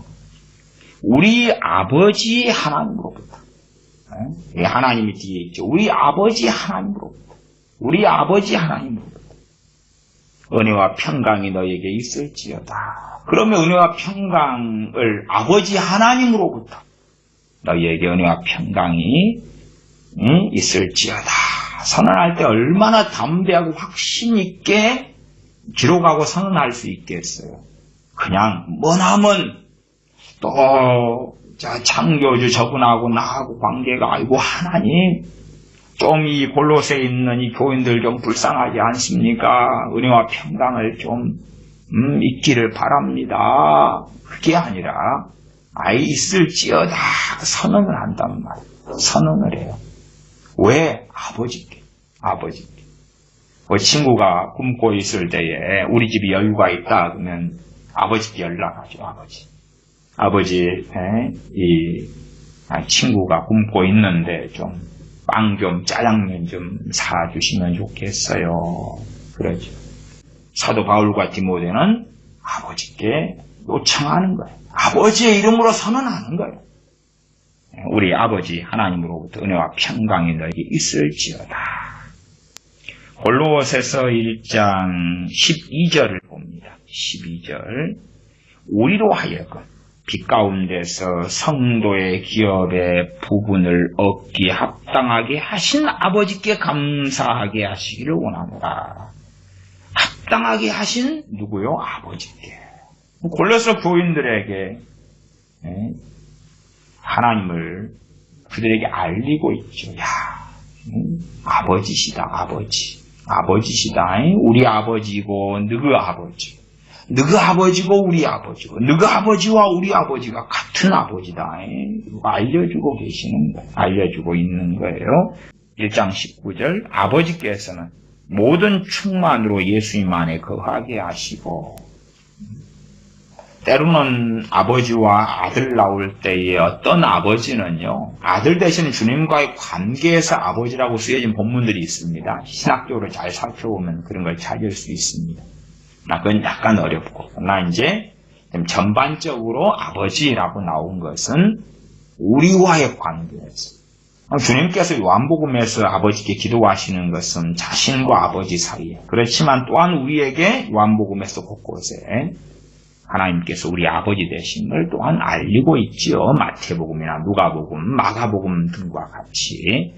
우리 아버지 하나님으로부터. 하나님이 뒤에 있죠. 우리 아버지 하나님으로부터. 우리 아버지 하나님으로부터. 은혜와 평강이 너에게 있을지어다. 그러면 은혜와 평강을 아버지 하나님으로부터 너희에게 은혜와 평강이 있을지어다. 선언할 때 얼마나 담대하고 확신 있게 기록하고 선언할 수 있겠어요. 그냥 머나먼 또 창조주 저분하고 나하고 관계가 아이고 하나님 좀 이 골로새에 있는 이 교인들 좀 불쌍하지 않습니까? 은혜와 평강을 좀 있기를 바랍니다. 그게 아니라 있을지어다 선언을 한단 말이에요. 선언을 해요. 왜? 아버지께. 친구가 굶고 있을 때에 우리 집이 여유가 있다 그러면 아버지께 연락하죠. 아버지 이 친구가 굶고 있는데 좀 빵 좀 짜장면 좀 사주시면 좋겠어요. 그러죠. 사도 바울과 디모데는 아버지께 요청하는 거예요. 아버지의 이름으로 선언하는 거예요. 우리 아버지 하나님으로부터 은혜와 평강이 너에게 있을지어다. 골로새서 1장 12절을 봅니다. 12절 우리로 하여금 빛 가운데서 성도의 기업의 부분을 얻기에 합당하게 하신 아버지께 감사하게 하시기를 원합니다. 합당하게 하신 누구요? 아버지께. 골로새 교인들에게 하나님을 그들에게 알리고 있죠. 아버지시다. 아버지시다. 우리 아버지고 너희 아버지. 너희 아버지고 우리 아버지고 너희 아버지와 우리 아버지가 같은 아버지다. 알려주고 계시는 거예요. 알려주고 있는 거예요. 1장 19절 아버지께서는 모든 충만으로 예수님 안에 거하게 하시고 때로는 아버지와 아들 나올 때에 어떤 아버지는요. 아들 대신 주님과의 관계에서 아버지라고 쓰여진 본문들이 있습니다. 신학적으로 잘 살펴보면 그런 걸 찾을 수 있습니다. 그건 약간 어렵고 그러나 이제 전반적으로 아버지라고 나온 것은 우리와의 관계에서 주님께서 요한복음에서 아버지께 기도하시는 것은 자신과 아버지 사이에 그렇지만 또한 우리에게 요한복음에서 곳곳에 하나님께서 우리 아버지 되심을 또한 알리고 있지요. 마태복음이나 누가복음, 마가복음 등과 같이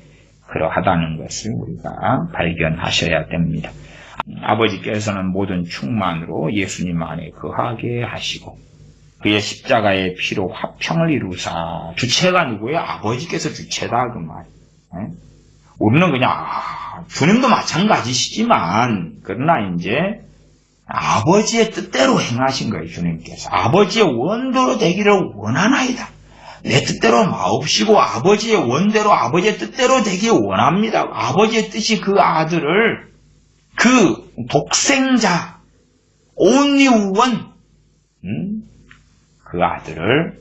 그러하다는 것을 우리가 발견하셔야 됩니다. 아버지께서는 모든 충만으로 예수님 안에 거하게 하시고 그의 십자가의 피로 화평을 이루사 주체가 누구예요? 아버지께서 주체다 그 말. 우리는 그냥 주님도 마찬가지시지만 그러나 이제 아버지의 뜻대로 행하신 거예요. 주님께서 아버지의 원대로 되기를 원하나이다. 내 뜻대로 마옵시고 아버지의 원대로 아버지의 뜻대로 되기 원합니다. 아버지의 뜻이 그 아들을 그 독생자 only one 그 아들을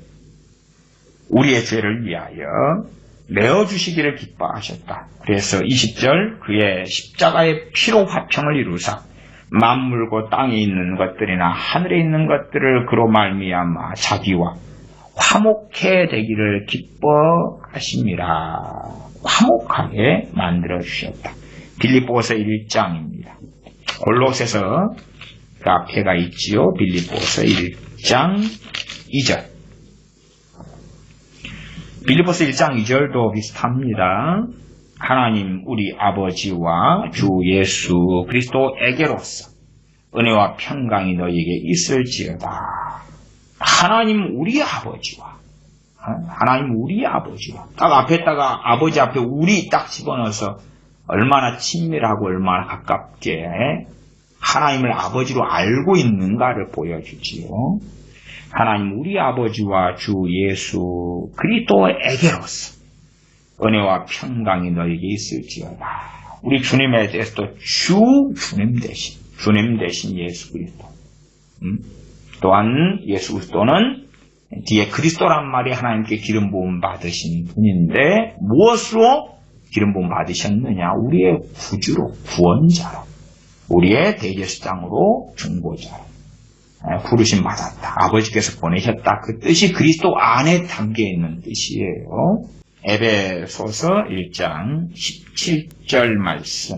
우리의 죄를 위하여 내어주시기를 기뻐하셨다. 그래서 20절 그의 십자가의 피로 화평을 이루사 만물고 땅에 있는 것들이나 하늘에 있는 것들을 그로 말미암아 자기와 화목해 되기를 기뻐하심이라. 화목하게 만들어 주셨다. 빌립보서 1장입니다. 골로새서 그 앞에가 있지요. 빌립보서 1장 2절. 빌립보서 1장 2절도 비슷합니다. 하나님 우리 아버지와 주 예수 그리스도에게로서 은혜와 평강이 너희에게 있을지어다. 하나님 우리 아버지와 딱 앞에다가 아버지 앞에 우리 딱 집어넣어서 얼마나 친밀하고 얼마나 가깝게 하나님을 아버지로 알고 있는가를 보여주지요. 하나님 우리 아버지와 주 예수 그리스도에게로서 은혜와 평강이 너에게 있을지어다. 우리 주님에 대해서도 주님 대신 예수 그리스도. 또한 예수 그리스도는 뒤에 그리스도란 말이 하나님께 기름 부음 받으신 분인데 무엇으로 기름 부음 받으셨느냐? 우리의 구주로, 구원자로, 우리의 대제사장으로, 중보자로 부르심 받았다. 아버지께서 보내셨다. 그 뜻이 그리스도 안에 담겨 있는 뜻이에요. 에베소서 1장 17절 말씀,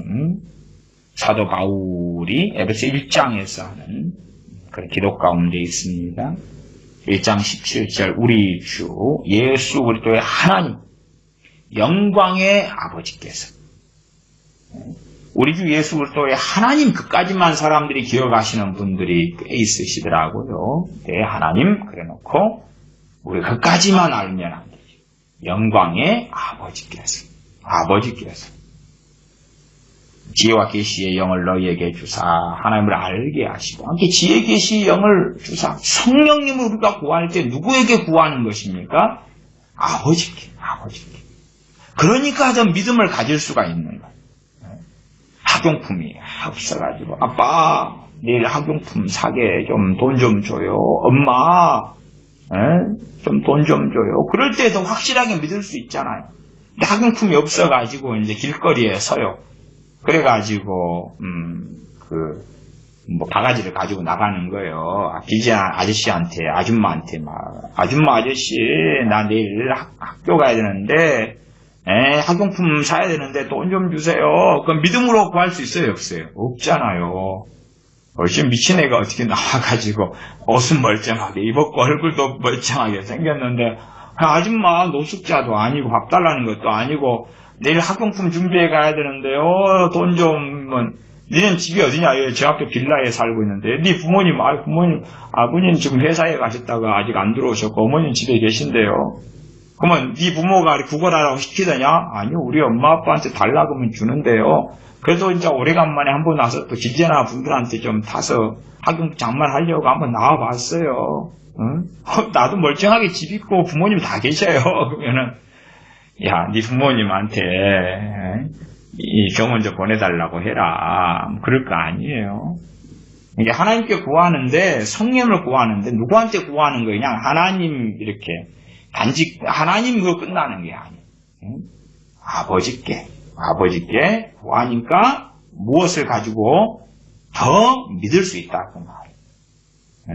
사도 바울이 에베소 1장에서 하는 그런 기도 가운데 있습니다. 1장 17절 우리 주 예수 그리스도의 하나님 영광의 아버지께서 우리 주 예수 그리스도의 하나님 그까지만 사람들이 기억하시는 분들이 꽤 있으시더라고요. 네, 하나님 그래놓고 우리 그까지만 알면 안 되죠. 영광의 아버지께서 지혜와 계시의 영을 너희에게 주사 하나님을 알게 하시고 함께 지혜 계시의 영을 주사 성령님을 우리가 구할 때 누구에게 구하는 것입니까? 아버지께. 그러니까 더 믿음을 가질 수가 있는 거예요. 학용품이 없어가지고 아빠 내일 학용품 사게 좀 돈 좀 줘요. 엄마 좀 돈 좀 줘요. 그럴 때 더 확실하게 믿을 수 있잖아요. 근데 학용품이 없어가지고 이제 길거리에 서요. 그래가지고 바가지를 가지고 나가는 거예요. 기자 아저씨한테 아줌마한테 아줌마 아저씨 나 내일 학교 가야 되는데 학용품 사야 되는데 돈 좀 주세요. 그럼 믿음으로 구할 수 있어요? 없어요? 없잖아요. 얼씬 미친 애가 어떻게 나와가지고 옷은 멀쩡하게 입었고 얼굴도 멀쩡하게 생겼는데 아줌마 노숙자도 아니고 밥 달라는 것도 아니고 내일 학용품 준비해 가야 되는데요. 돈 좀 니는 집이 어디냐? 저 앞에 빌라에 살고 있는데 네 부모님 아버님 지금 회사에 가셨다가 아직 안 들어오셨고 어머님 집에 계신데요. 그러면 네 부모가 구걸하라고 시키더냐? 아니요, 우리 엄마 아빠한테 달라고 하면 주는데요. 그래도 이제 오래간만에 한번 와서 또 길재나 분들한테 좀 타서 학용 장만하려고 한번 나와봤어요. 응? 나도 멀쩡하게 집 있고 부모님 다 계셔요. 그러면은 야, 네 부모님한테 이 병원 좀 보내달라고 해라. 그럴 거 아니에요. 이게 하나님께 구하는데 성령을 구하는데 누구한테 구하는 거예요? 그냥 하나님 이렇게 단지 하나님으로 끝나는 게 아니에요. 아버지께 구하니까 무엇을 가지고 더 믿을 수 있다 그 말.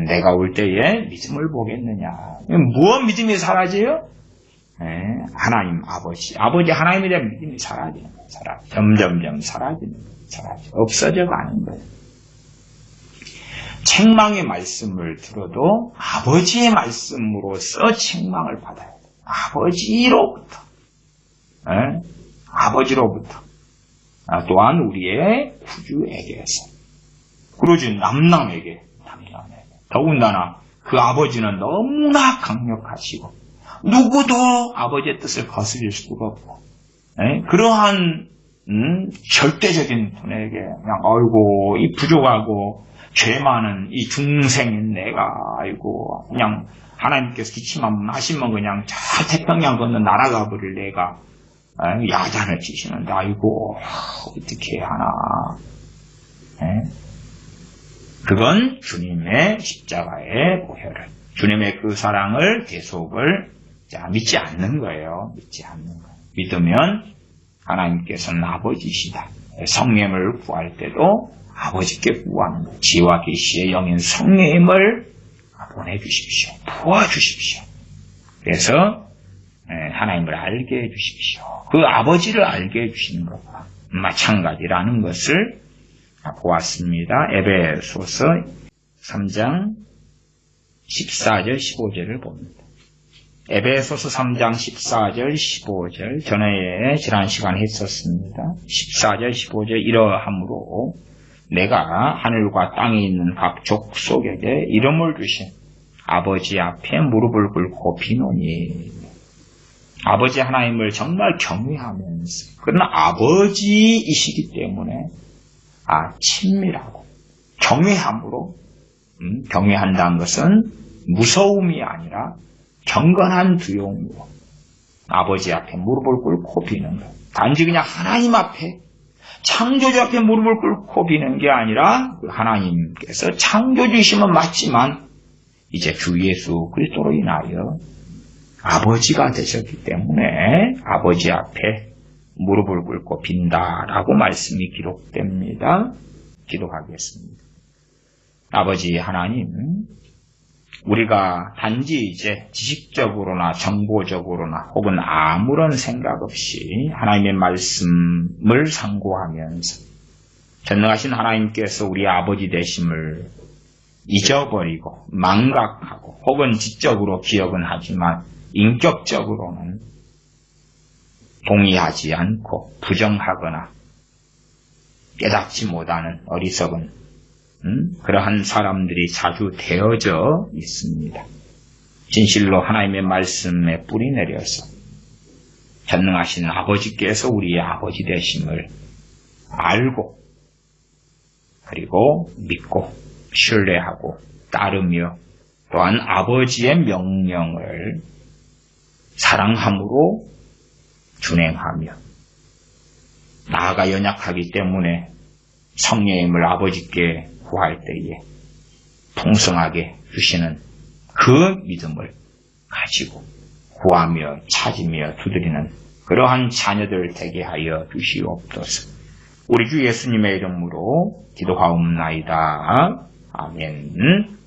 내가 올 때에 믿음을 보겠느냐. 무엇 믿음이 사라져요? 하나님 아버지 하나님에 대한 믿음이 사라지는 거예요. 점점점 사라지는 거예요. 없어져 가는 거예요. 책망의 말씀을 들어도 아버지의 말씀으로서 책망을 받아야 돼요. 아버지로부터. 아버지로부터. 또한 우리의 구주에게서. 그러지 남남에게. 더군다나 그 아버지는 너무나 강력하시고 누구도 아버지의 뜻을 거스릴 수가 없고 그러한 절대적인 분에게 그냥 아이고 이 부족하고 죄 많은 이 중생인 내가 아이고 그냥 하나님께서 기침만 하시면 그냥 저 태평양 건너 날아가 버릴 내가 야단을 치시는데 아이고 어떻게 하나. 그건 주님의 십자가의 보혈을 주님의 그 사랑을 계속을 믿지 않는 거예요. 믿지 않는 거예요. 믿으면 하나님께서는 아버지시다. 성령을 구할 때도 아버지께 구하는 거예요. 지와 계시의 영인 성령을 보내주십시오. 도와주십시오. 그래서 하나님을 알게 해주십시오. 그 아버지를 알게 해주시는 것과 마찬가지라는 것을 보았습니다. 에베소서 3장 14절 15절을 봅니다. 에베소서 3장 14절 15절 전에 지난 시간에 했었습니다. 14절 15절 이러함으로 내가 하늘과 땅에 있는 각 족속에게 이름을 주신 아버지 앞에 무릎을 꿇고 비노니 아버지 하나님을 정말 경외하면서 그러나 아버지이시기 때문에 친밀하고 경외함으로 경외한다는 것은 무서움이 아니라 경건한 두려움으로 아버지 앞에 무릎을 꿇고 비는 것. 단지 그냥 하나님 앞에 창조주 앞에 무릎을 꿇고 비는 게 아니라 하나님께서 창조주이심은 맞지만 이제 주 예수 그리스도로 인하여 아버지가 되셨기 때문에 아버지 앞에 무릎을 꿇고 빈다라고 말씀이 기록됩니다. 기도하겠습니다. 아버지 하나님, 우리가 단지 이제 지식적으로나 정보적으로나 혹은 아무런 생각 없이 하나님의 말씀을 상고하면서 전능하신 하나님께서 우리 아버지 되심을 잊어버리고 망각하고 혹은 지적으로 기억은 하지만 인격적으로는 동의하지 않고 부정하거나 깨닫지 못하는 어리석은 그러한 사람들이 자주 되어져 있습니다. 진실로 하나님의 말씀에 뿌리 내려서 전능하신 아버지께서 우리의 아버지 되심을 알고 그리고 믿고 신뢰하고 따르며 또한 아버지의 명령을 사랑함으로 준행하며 나아가 연약하기 때문에 성령님을 아버지께 구할 때에 풍성하게 주시는 그 믿음을 가지고 구하며 찾으며 두드리는 그러한 자녀들 되게 하여 주시옵소서. 우리 주 예수님의 이름으로 기도하옵나이다. 아멘.